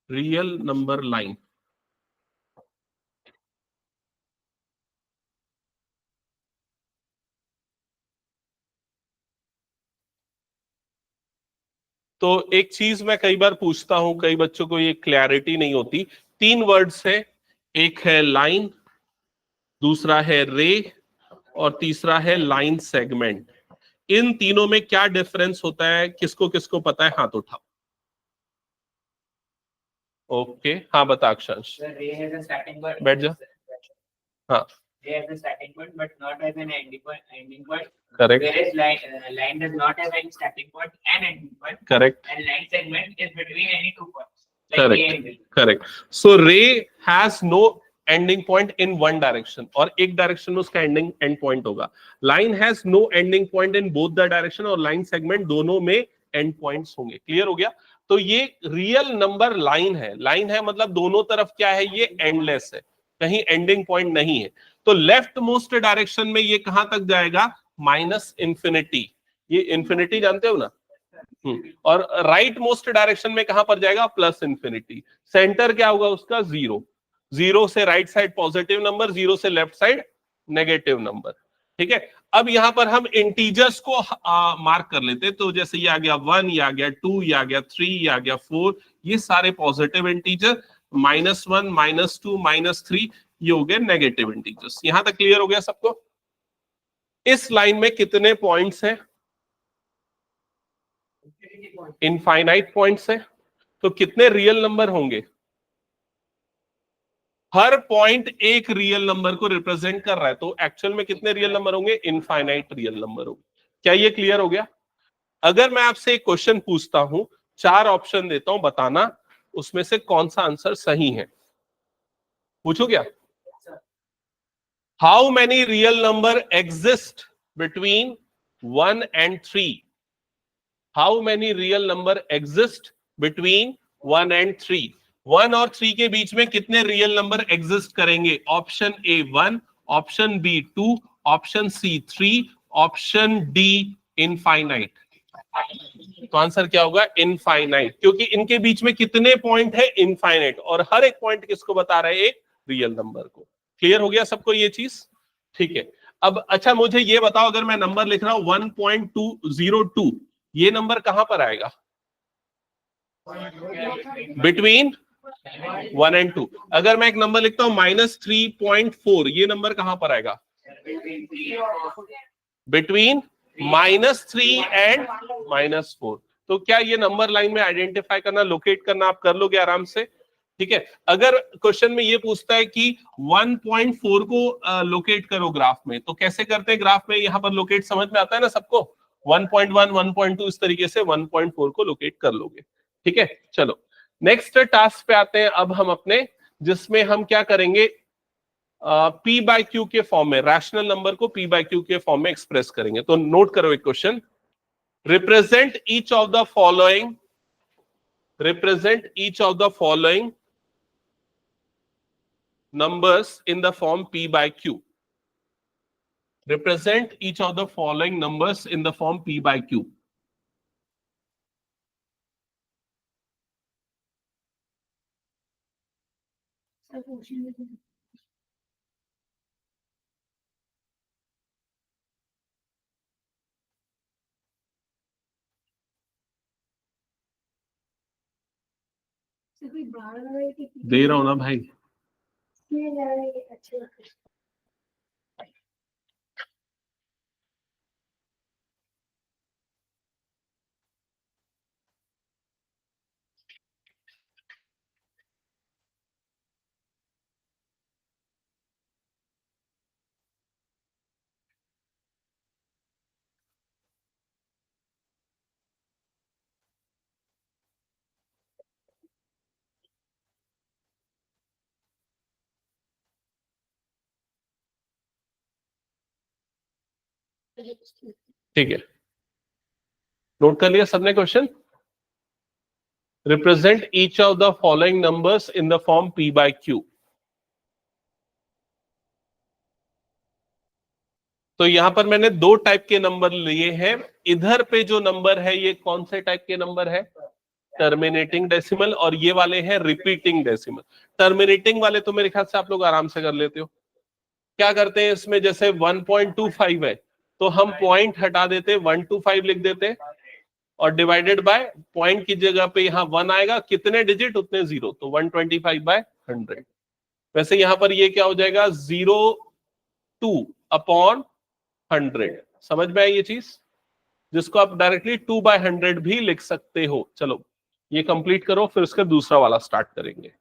Real number line. तो एक चीज मैं कई बार पूछता हूं, कई बच्चों को ये क्लैरिटी नहीं होती। 3 वर्ड्स है, एक है लाइन, दूसरा है रे, और तीसरा है लाइन सेगमेंट। इन तीनों में क्या डिफरेंस होता है, किसको किसको पता है, हाथ उठाओ। ओके, हाँ बता अक्षांश। बैठ जा। हाँ, They have a starting point but not as an ending point. Correct Whereas line does not have any starting point and ending point. Correct And line segment is between any 2 points. Like A and B. Correct. So ray has no ending point in one direction, और एक direction में उसका end point होगा। Line has no ending point in both the direction, और line segment दोनों में and points होंगे। Clear हो गया? तो ये रियल नंबर लाइन है। लाइन है मतलब दोनों तरफ क्या है, ये एंडलेस है, कहीं एंडिंग पॉइंट नहीं है। तो लेफ्ट मोस्ट डायरेक्शन में ये कहां तक जाएगा, माइनस इंफिनिटी। ये इंफिनिटी जानते हो ना? और राइट मोस्ट डायरेक्शन में कहां पर जाएगा, प्लस इंफिनिटी। सेंटर क्या होगा उसका, जीरो। जीरो से right side positive number, zero से लेफ्ट साइड नेगेटिव नंबर। ठीक है, अब यहां पर हम इंटीजर्स को मार्क कर लेते। तो जैसे ये आ गया 1, ये आ गया 2, ये आ गया 3, ये आ गया 4, ये सारे पॉजिटिव इंटीजर। -1, -2, -3 ये हो गए नेगेटिव इंटीजर्स। यहां तक क्लियर हो गया सबको? इस लाइन में कितने पॉइंट्स हैं, इनफाइनाइट पॉइंट्स है। तो कितने रियल नंबर होंगे, हर पॉइंट एक रियल नंबर को रिप्रेजेंट कर रहा है। तो एक्चुअल में कितने रियल नंबर होंगे, इनफाइनाइट रियल नंबर होंगे। क्या ये क्लियर हो गया? अगर मैं आपसे एक क्वेश्चन पूछता हूं, 4 ऑप्शन देता हूं, बताना उसमें से कौन सा आंसर सही है। पूछो क्या? How many real number exist between 1 and 3? How many real number exist between 1 and 3? 1 और 3 के बीच में कितने रियल नंबर एग्जिस्ट करेंगे? Option A 1, option B 2, option C 3, option D infinite. तो आंसर क्या होगा, इनफाइनाइट, क्योंकि इनके बीच में कितने पॉइंट है, इनफाइनाइट, और हर एक पॉइंट किसको बता रहा है, एक रियल नंबर को। क्लियर हो गया सबको ये चीज? ठीक है। अब अच्छा मुझे ये बताओ, अगर मैं नंबर लिख रहा हूं 1.202, ये नंबर कहां पर आएगा, बिटवीन 1 and 2। अगर मैं एक नंबर लिखता हूं -3.4, ये नंबर कहां पर आएगा, बिटवीन -3 and -4। तो क्या ये नंबर लाइन में आइडेंटिफाई करना, लोकेट करना आप कर लोगे आराम से? ठीक है। अगर क्वेश्चन में ये पूछता है कि 1.4 को लोकेट करो ग्राफ में, तो कैसे करते हैं ग्राफ में, यहां पर लोकेट समझ में आता है ना सबको? 1.1, 1.2 इस तरीके से 1.4 को लोकेट कर लोगे। ठीक है, चलो नेक्स्ट टास्क पे आते हैं अब हम अपने, जिसमें हम क्या करेंगे, P बाय Q के फॉर्म में, रैशनल नंबर को P बाय Q के फॉर्म में एक्सप्रेस करेंगे। तो नोट करो एक question, represent each of the following, represent each of the following numbers in the form P by Q. Represent each of the following numbers in the form P by Q. दे रहा हूं ना भाई। ठीक है, note कर लिया सबने question? Represent each of the following numbers in the form P by Q। तो यहां पर मैंने 2 टाइप के नंबर लिए हैं। इधर पे जो नंबर है ये कौन से टाइप के नंबर है, टर्मिनेटिंग डेसिमल, और ये वाले हैं रिपीटिंग डेसिमल। टर्मिनेटिंग वाले तो मेरे ख्याल से आप लोग आराम से कर लेते हो। क्या करते हैं इसमें, जैसे 1.25 है तो हम पॉइंट हटा देते, 125 लिख देते, और डिवाइडेड बाय पॉइंट की जगह पे यहाँ 1 आएगा, कितने डिजिट उतने जीरो, तो 125/100। वैसे यहां पर ये क्या हो जाएगा, 0.2/100। समझ में आई ये चीज? जिसको आप डायरेक्टली 2/100 भी लिख सकते हो। चलो ये कंप्लीट करो, फिर उसका दूसरा वाला स्टार्ट करेंगे।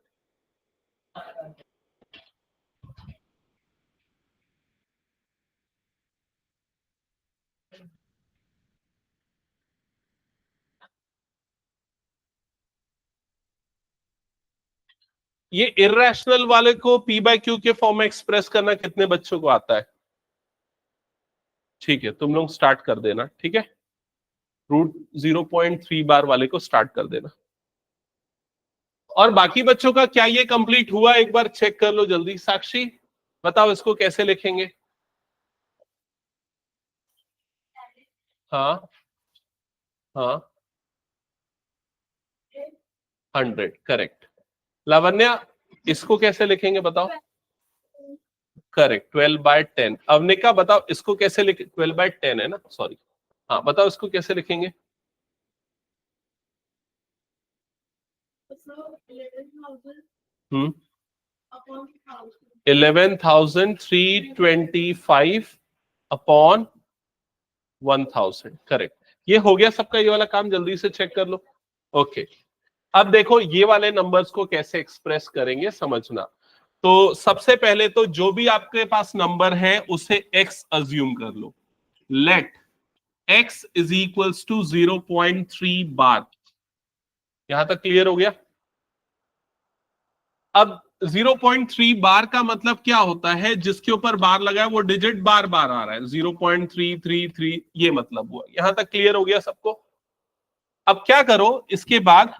ये इर्रेशनल वाले को p/q के फॉर्म में एक्सप्रेस करना कितने बच्चों को आता है? ठीक है, तुम लोग स्टार्ट कर देना। ठीक है, √0.3 बार वाले को स्टार्ट कर देना। और बाकी बच्चों का क्या ये कंप्लीट हुआ, एक बार चेक कर लो जल्दी। साक्षी बताओ इसको कैसे लिखेंगे? हाँ हाँ, 100 करेक्ट। लावण्या इसको कैसे लिखेंगे बताओ? करेक्ट, 12/10। अवनिका बताओ इसको कैसे लिखे? 12/10 है ना, सॉरी। हाँ बताओ इसको कैसे लिखेंगे? हम्म 11,325 अपॉन 1000। करेक्ट। ये हो गया सबका ये वाला काम, जल्दी से चेक कर लो। ओके, अब देखो ये वाले नंबर्स को कैसे एक्सप्रेस करेंगे समझना। तो सबसे पहले तो जो भी आपके पास नंबर है उसे x अज्यूम कर लो। Let x is equals to 0.3 bar. यहां तक क्लियर हो गया? अब 0.3 बार का मतलब क्या होता है? जिसके ऊपर बार लगा है वो डिजिट बार बार आ रहा है। 0.333 ये मतलब हुआ। यहां तक क्लियर हो गया सबको? अब क्या करो इसके बाद,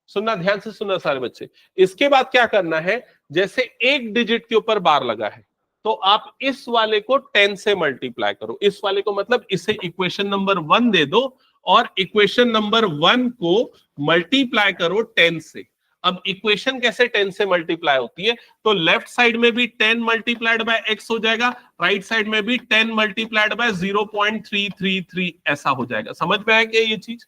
सुनना ध्यान से, सुनना सारे बच्चे। इसके बाद क्या करना है, जैसे एक डिजिट के ऊपर बार लगा है तो आप इस वाले को 10 से मल्टीप्लाई करो। इस वाले को मतलब इसे इक्वेशन नंबर 1 दे दो और इक्वेशन नंबर 1 को मल्टीप्लाई करो 10 से। अब इक्वेशन कैसे 10 से मल्टीप्लाई होती है? तो लेफ्ट साइड में भी 10 मल्टीप्लाइड बाय x हो जाएगा, राइट साइड में भी 10 मल्टीप्लाइड बाय 0.333 ऐसा हो जाएगा। समझ में आया क्या ये चीज?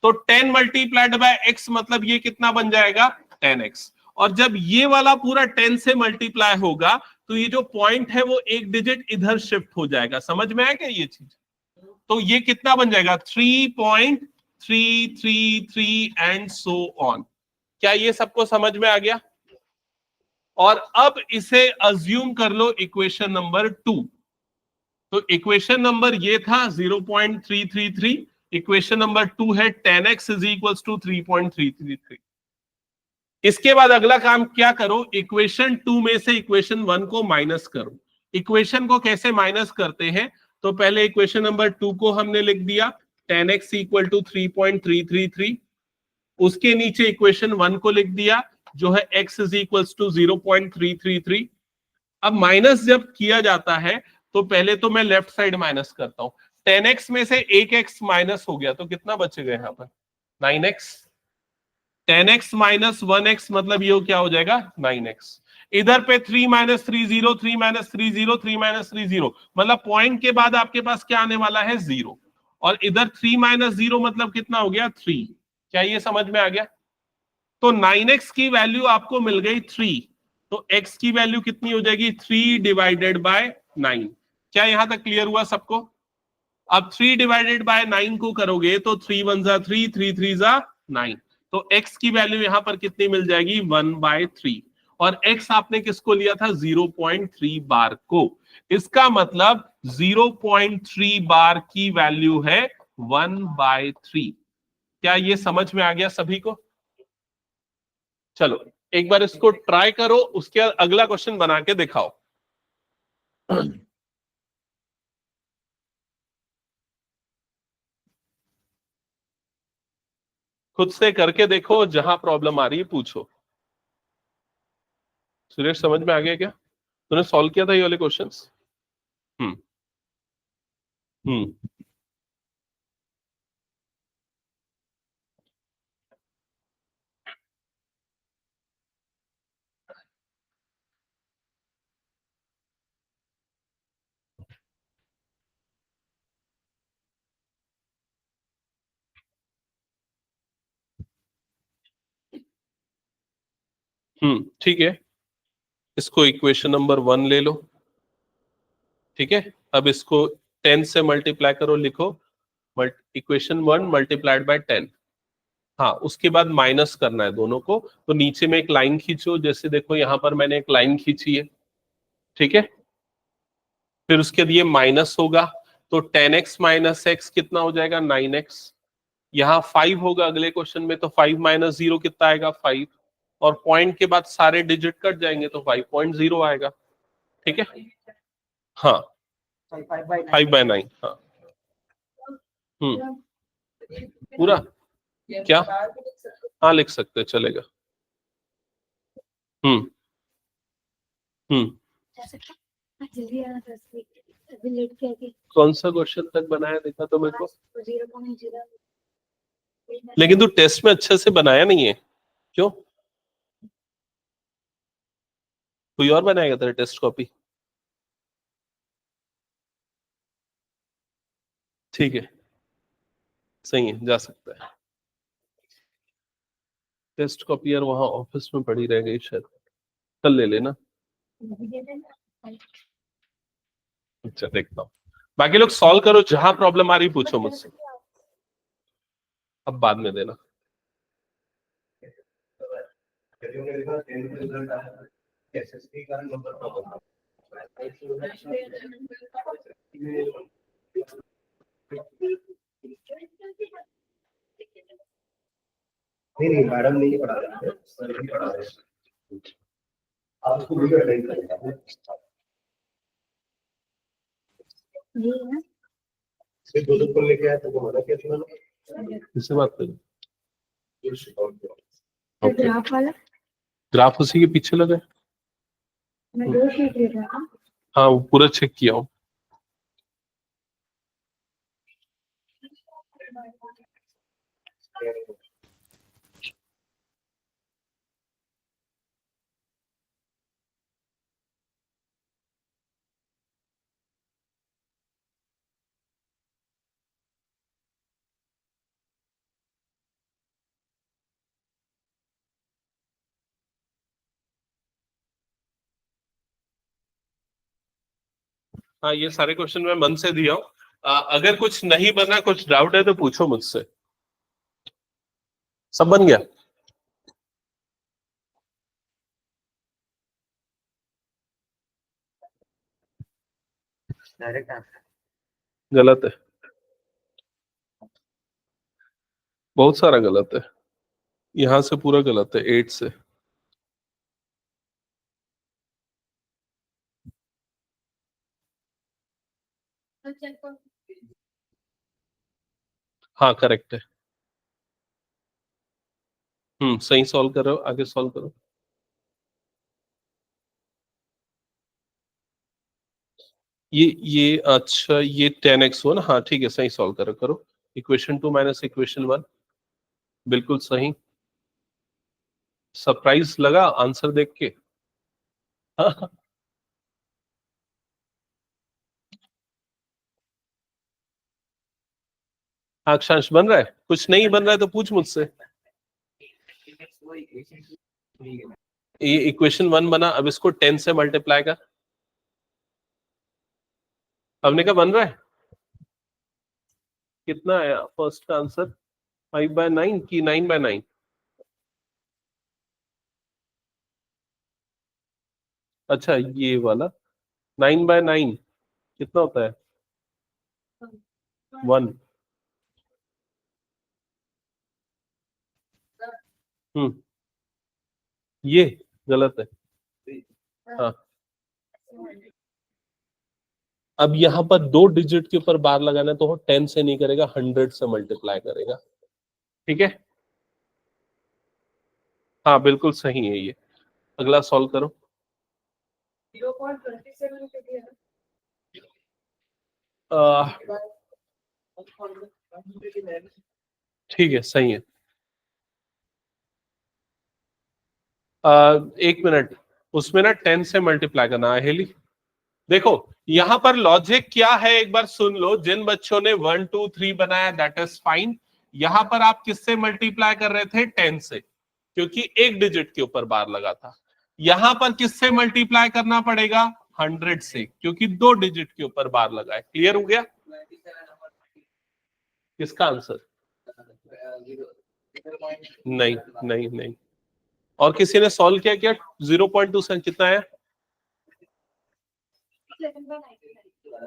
तो 10 मल्टीप्लाइड बाय x मतलब ये कितना बन जाएगा? 10x। और जब ये वाला पूरा 10 से मल्टीप्लाई होगा तो ये जो पॉइंट है वो एक डिजिट इधर शिफ्ट हो जाएगा। समझ में आया क्या ये चीज? तो ये कितना बन जाएगा? 3.333 एंड सो ऑन। क्या ये सबको समझ में आ गया? और अब इसे अज्यूम कर लो इक्वेशन नंबर 2। तो इक्वेशन नंबर ये था 0.333, इक्वेशन नंबर 2 है 10x इज इक्वल्स टू 3.333। इसके बाद अगला काम क्या करो, इक्वेशन 2 में से इक्वेशन 1 को माइनस करो। इक्वेशन को कैसे माइनस करते हैं? तो पहले इक्वेशन नंबर 2 को हमने लिख दिया 10x इक्वल टू 3.333। उसके नीचे इक्वेशन 1 को लिख दिया जो है x इज इक्वल्स टू 0.333। अब माइनस जब किया जाता है तो पहले तो मैं लेफ्ट साइड माइनस करता हूं। 10x में से एक x माइनस हो गया तो कितना बचेगा यहां पर? 9x। 10x माइनस 1x मतलब ये क्या हो जाएगा? 9x। इधर पे 3 माइनस 3 0, 3 माइनस 3 0, 3 माइनस 3 0 मतलब पॉइंट के बाद आपके पास क्या आने वाला है? 0। और इधर 3 माइनस 0 मतलब कितना हो गया? 3। क्या ये समझ में आ गया? तो 9x की वैल्यू आपको मिल गई 3। तो x की वैल्यू कितनी हो जाएगी? 3 डिवाइडेड बाय 9। क्या यहां तक क्लियर हुआ सबको? अब 3 डिवाइडेड बाय 9 को करोगे तो 3 1 जा 3, 3 3 जा 9। तो x की वैल्यू यहां पर कितनी मिल जाएगी? 1/3। और x आपने किसको लिया था? 0.3 बार को। इसका मतलब 0.3 बार की वैल्यू है 1/3। क्या ये समझ में आ गया सभी को? चलो एक बार इसको ट्राई करो, उसके बाद अगला क्वेश्चन बना के दिखाओ। खुद से करके देखो, जहां प्रॉब्लम आ रही है पूछो। सुरेश समझ में आ गया क्या? तूने सॉल्व किया था ये वाले क्वेश्चंस? हम्म हम्म ठीक है, इसको इक्वेशन नंबर 1 ले लो। ठीक है, अब इसको 10 से मल्टीप्लाई करो, लिखो इक्वेशन 1 मल्टीप्लाइड बाय 10। हाँ, उसके बाद माइनस करना है दोनों को। तो नीचे में एक लाइन खींचो, जैसे देखो यहाँ पर मैंने एक लाइन खींची है, ठीक है। फिर उसके लिए माइनस होगा, तो 10x माइनस एक्स कितना हो जाएगा, 9x। यहाँ 5 होगा अगले क्वेश्चन में, तो 5 माइनस 0 कितना आएगा, 5। और पॉइंट के बाद सारे डिजिट कट जाएंगे तो 5.0 आएगा, ठीक है। हाँ, 5/9। हाँ, पूरा क्या, हाँ लिख सकते हैं, चलेगा। हम्म हम्म जल्दी आना था, अभी लेट किया कि कौन सा क्वेश्चन तक बनाया देखा तो मेरे को, 0.0। लेकिन तू टेस्ट में अच्छे से बनाया नहीं है, क्यों? कोई और बनाएगा तेरा टेस्ट कॉपी? ठीक है, सही है, जा सकता है। टेस्ट कॉपी यार वहां ऑफिस में पड़ी रह गई शायद, कल ले लेना। अच्छा, देखता हूँ। बाकी लोग सॉल्व करो, जहां प्रॉब्लम आ रही पूछो मुझसे, अब बाद में देना। नहीं मैडम नहीं पढ़ा रहे हैं, सर नहीं पढ़ा रहे हैं। आपको वीडियो अटेंड करना है, ये ना सिर्फ दो को लेके आया तो वो मना किया था मैंने। इससे बात करो। तो ग्राफ वाला ग्राफ उसी के पीछे लगा है। मैं 2 शीट ले रहा था। हाँ, वो पूरा चेक किया हूँ। हाँ, ये सारे क्वेश्चन मैं मन से दिया हूँ। अगर कुछ नहीं बना, कुछ डाउट है तो पूछो मुझसे। सब बन गया? Direct answer. गलत है, बहुत सारा गलत है। यहाँ से पूरा गलत है, 8 से। हाँ, करेक्ट है। सही सॉल्व करो, आगे सॉल्व करो। ये अच्छा, ये 10x हो ना, हाँ ठीक है, सही सॉल्व करो करो। इक्वेशन 2 माइनस इक्वेशन 1, बिल्कुल सही। सरप्राइज लगा आंसर देख के? हाँ, अक्षांश बन रहा है? कुछ नहीं बन रहा है तो पूछ मुझसे। ये इक्वेशन 1 बना, अब इसको 10 से मल्टीप्लाई कर। हमने कहा बन रहा है, कितना आया फर्स्ट का आंसर, 5/9 की 9/9? अच्छा, ये वाला 9/9 कितना होता है, 1। ये गलत है। हाँ, अब यहाँ पर 2 डिजिट के ऊपर बार लगाना है, तो वो 10 से नहीं करेगा, 100 से मल्टीप्लाई करेगा, ठीक है। हाँ, बिल्कुल सही है ये। अगला सॉल्व करो। 0.27 पे दिया। ठीक है, सही है। 1 मिनट, उसमें ना 10 से मल्टीप्लाई करना है हेली। देखो यहां पर लॉजिक क्या है, एक बार सुन लो। जिन बच्चों ने 1 2 3 बनाया, दैट इज फाइन। यहां पर आप किससे मल्टीप्लाई कर रहे थे, 10 से, क्योंकि एक डिजिट के ऊपर बार लगा था। यहां पर किससे मल्टीप्लाई करना पड़ेगा, 100 से, क्योंकि 2 डिजिट के ऊपर बार लगा है। क्लियर हो गया? किसका आंसर? नहीं नहीं नहीं। और किसी ने सॉल्व किया क्या? 0.2 कितना है?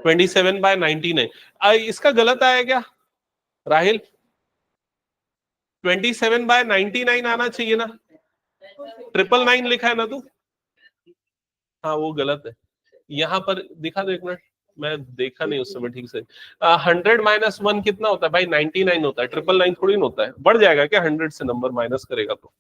27/99। इसका गलत आया क्या राहिल? 27/99 आना चाहिए ना, 999 लिखा है ना तू? हाँ वो गलत है, यहाँ पर दिखा दो एक मिनट, मैं देखा नहीं उस समय ठीक से। 100 - 1 कितना होता है भाई? 99 होता है, 999 थोड़ी ना होता है। बढ़ जाएगा क्या 100 से नंबर माइनस करेगा तो?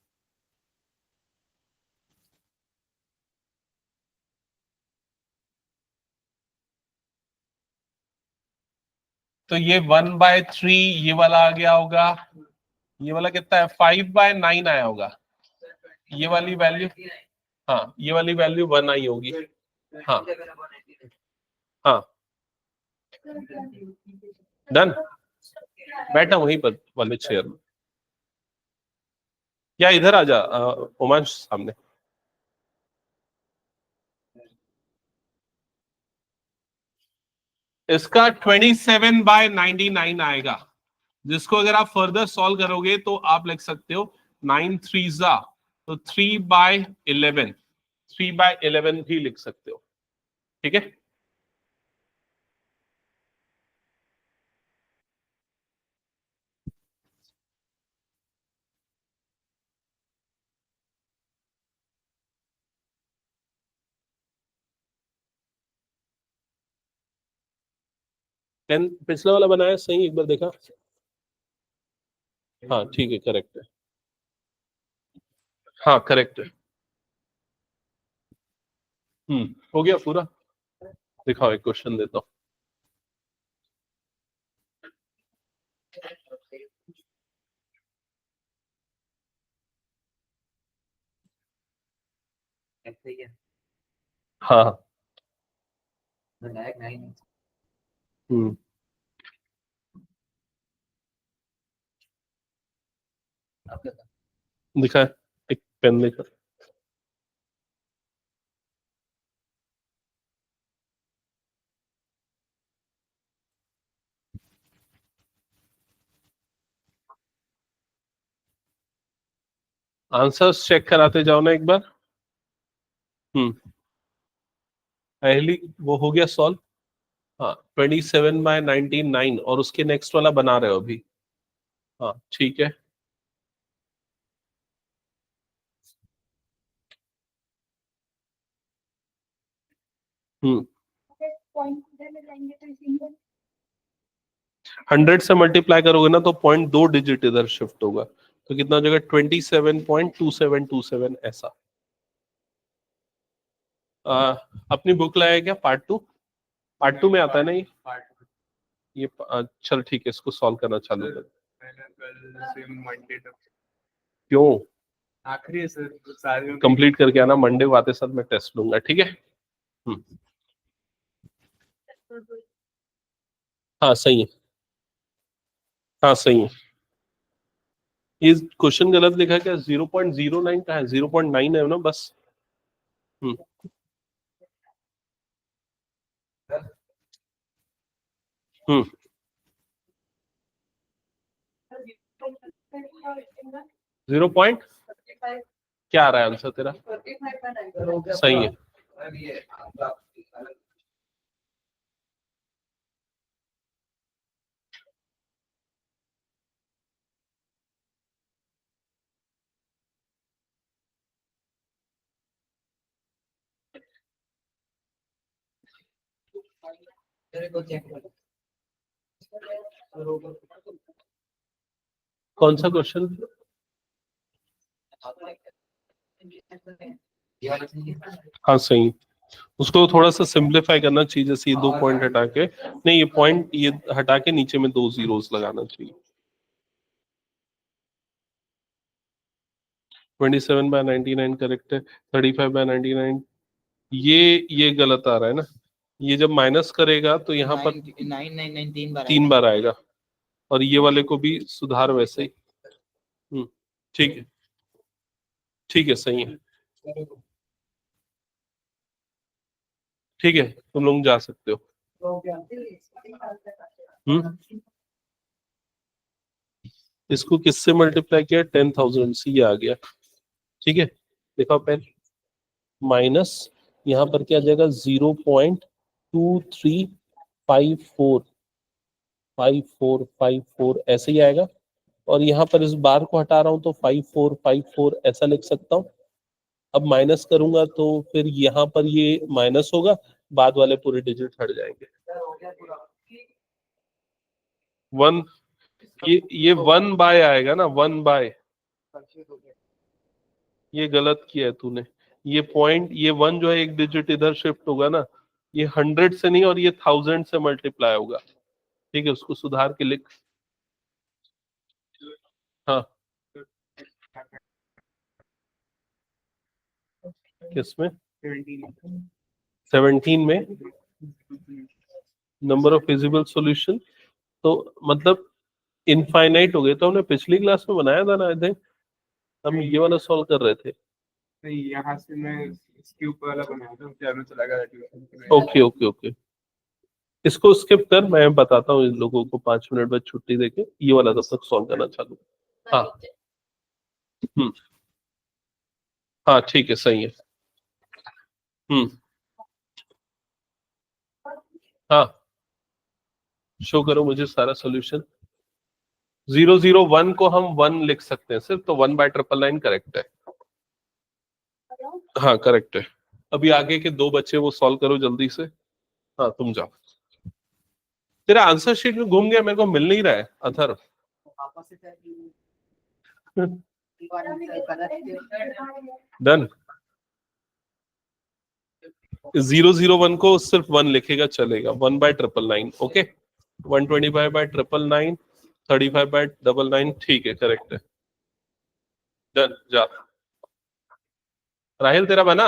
तो ये 1/3 ये वाला आ गया होगा, ये वाला कितना है? 5/9 आया होगा, ये वाली वैल्यू, हाँ ये वाली वैल्यू 1 आई होगी। हाँ हाँ डन। बैठा वहीं पर वाले चेयर में, या इधर आ जा उमांश सामने। इसका 27/99 आएगा, जिसको अगर आप फर्दर सॉल्व करोगे तो आप लिख सकते हो 9 3 तो 3/11, 3/11 भी लिख सकते हो। ठीक है, पिछला वाला बनाया सही, एक बार देखा? हाँ ठीक है, करेक्ट है। हाँ करेक्ट है। हो गया पूरा। दिखाओ, एक क्वेश्चन देता हूँ। हाँ हम्म दिखा है, एक पेन देखा। आंसर्स चेक कराते जाओ ना एक बार। हम्म पहली वो हो गया सॉल्व। हाँ 27/99 और उसके नेक्स्ट वाला बना रहे हो अभी। हाँ ठीक है। हम्म पॉइंट किधर लगाएंगे तो सिंगल 100 से मल्टीप्लाई करोगे ना तो 0.2 डिजिट इधर शिफ्ट होगा, तो कितना हो जाएगा? 27.2727 ऐसा। अपनी बुक लाया क्या? पार्ट टू में आता है ना चल ठीक है, इसको सॉल्व करना चालू कर। मंडे तक क्यों? आखिरी है सर, सारे कंप्लीट करके आना, मंडे को आते साथ मैं टेस्ट लूंगा, ठीक है? हम्म हाँ सही है, हाँ सही है। ये क्वेश्चन गलत लिखा क्या? 0.09 का है, 0.9 है ना बस। हम्म हम्म 0 पॉइंट क्या आ रहा है आंसर तेरा? सही है। कौन सा क्वेश्चन? हाँ सही। उसको थोड़ा सा सिंप्लीफाई करना चाहिए, जैसे ये 2 पॉइंट हटा के, नहीं ये पॉइंट ये हटा के नीचे में 2 जीरोस लगाना चाहिए। 27/99 करेक्ट है, 35/99 ये गलत आ रहा है ना। ये जब माइनस करेगा तो यहाँ पर 999 तीन बार आएगा, और ये वाले को भी सुधार वैसे ही। ठीक है, ठीक है सही है, ठीक है तुम लोग जा सकते हो। हम्म इसको किससे मल्टीप्लाई किया, 10,000 से, ये आ गया। ठीक है, देखो पेन, माइनस यहाँ पर क्या आ जाएगा, 0.2354 ऐसे ही आएगा। और यहाँ पर इस बार को हटा रहा हूं तो 5454 ऐसा लिख सकता हूँ। अब माइनस करूंगा तो फिर यहाँ पर ये माइनस होगा, बाद वाले पूरे डिजिट हट जाएंगे। वन, ये 1/, आएगा ना 1/। ये गलत किया है तूने, ये पॉइंट, ये 1 जो है एक डिजिट इधर शिफ्ट होगा ना, ये 100 से नहीं और ये 1000 से मल्टीप्लाई होगा। ठीक है, उसको सुधार के लिख। हाँ, किसमें, 17 में नंबर ऑफ फिजिबल सॉल्यूशन, तो मतलब इनफाइनाइट हो गए। तो हमने पिछली क्लास में बनाया था ना, आई थिंक हम ये वाला सॉल्व कर रहे थे। नहीं, यहाँ से मैं इसके ऊपर वाला बनाया था, चारों चला गया था। ओके ओके ओके, इसको स्किप कर, मैं बताता हूँ इन लोगों को 5 मिनट बाद छुट्टी देके, ये वाला तब तक सॉल्व करना चालू। हाँ, हम्म, हाँ ठीक है, सही है। हम्म, हाँ, शो करो मुझे सारा सॉल्यूशन। 001 को हम 1 लिख सकते हैं सिर्फ, तो 1/999 करेक्ट है। हाँ करेक्ट है। अभी आगे के 2 बच्चे वो सॉल्व करो जल्दी से। हाँ तुम जाओ, तेरा आंसर शीट में घूम गया, मेरे को मिल नहीं रहा है अथर। डन। 001 को सिर्फ 1 लिखेगा चलेगा, 1/999, ओके। 125/999, 35/99, ठीक है, करेक्ट है। डन, जा। राहिल तेरा बना?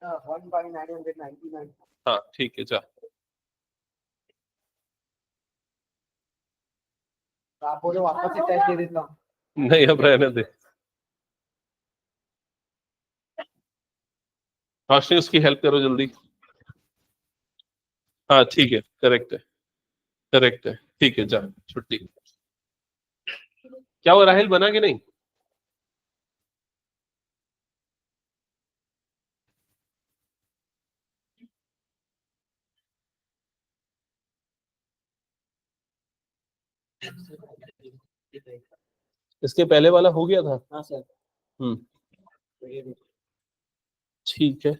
1/999। हाँ ठीक है, जा। आप बोलो वापस से टेस्ट दे देता हूँ। नहीं, अब रहने दे। रोशनी उसकी हेल्प करो जल्दी। हाँ ठीक है, करेक्ट है, करेक्ट है, ठीक है, जा छुट्टी। क्या वो राहिल बना कि नहीं? इसके पहले वाला हो गया था। हाँ सर। हम्म, ठीक है।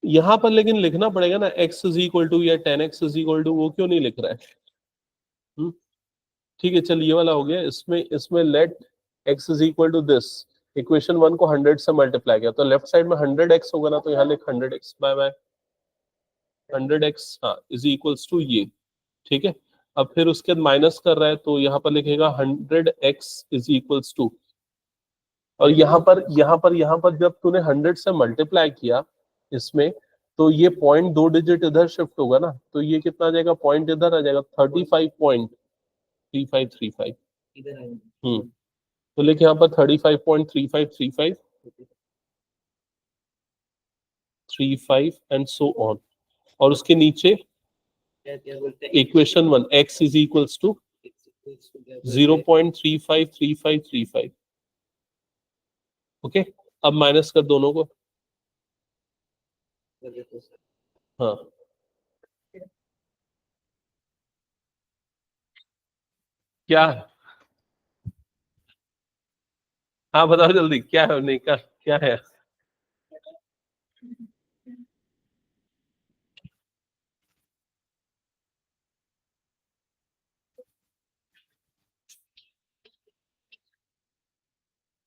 यहाँ पर लेकिन लिखना पड़ेगा ना, x इज इक्वल टू या 10x इज इक्वल टू, वो क्यों नहीं लिख रहा है? ठीक है, चल ये वाला हो गया। इसमें इसमें let x is equal to this, equation 1 को 100 से मल्टीप्लाई किया तो लेफ्ट साइड में 100x होगा ना, तो यहाँ लिख 100x बाय बाय 100x, हाँ, इज इक्वल्स टू ये। ठीक है, अब फिर उसके बाद माइनस कर रहा है तो यहाँ पर लिखेगा 100x इज इक्वल्स टू, और यहाँ पर जब तूने 100 से मल्टीप्लाई किया इसमें, तो ये पॉइंट 2 डिजिट इधर शिफ्ट होगा ना, तो ये कितना आ जाएगा, पॉइंट इधर आ जाएगा 35.3535। इधर आइए। तो लेके यहाँ पर 35.3535 एंड सो ऑन। और उसके नीचे क्या बोलते हैं? Equation 1 x is equals to 0.353535। Okay, अब माइनस कर दोनों को। हाँ, क्या? हाँ बताओ जल्दी, क्या है नहीं का, क्या है?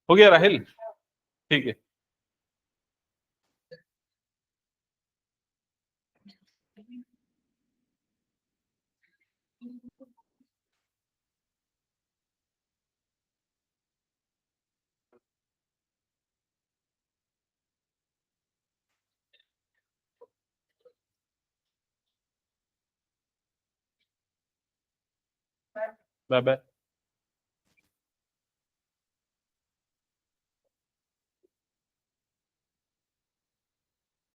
हो गया राहिल? ठीक है, बाय बाय।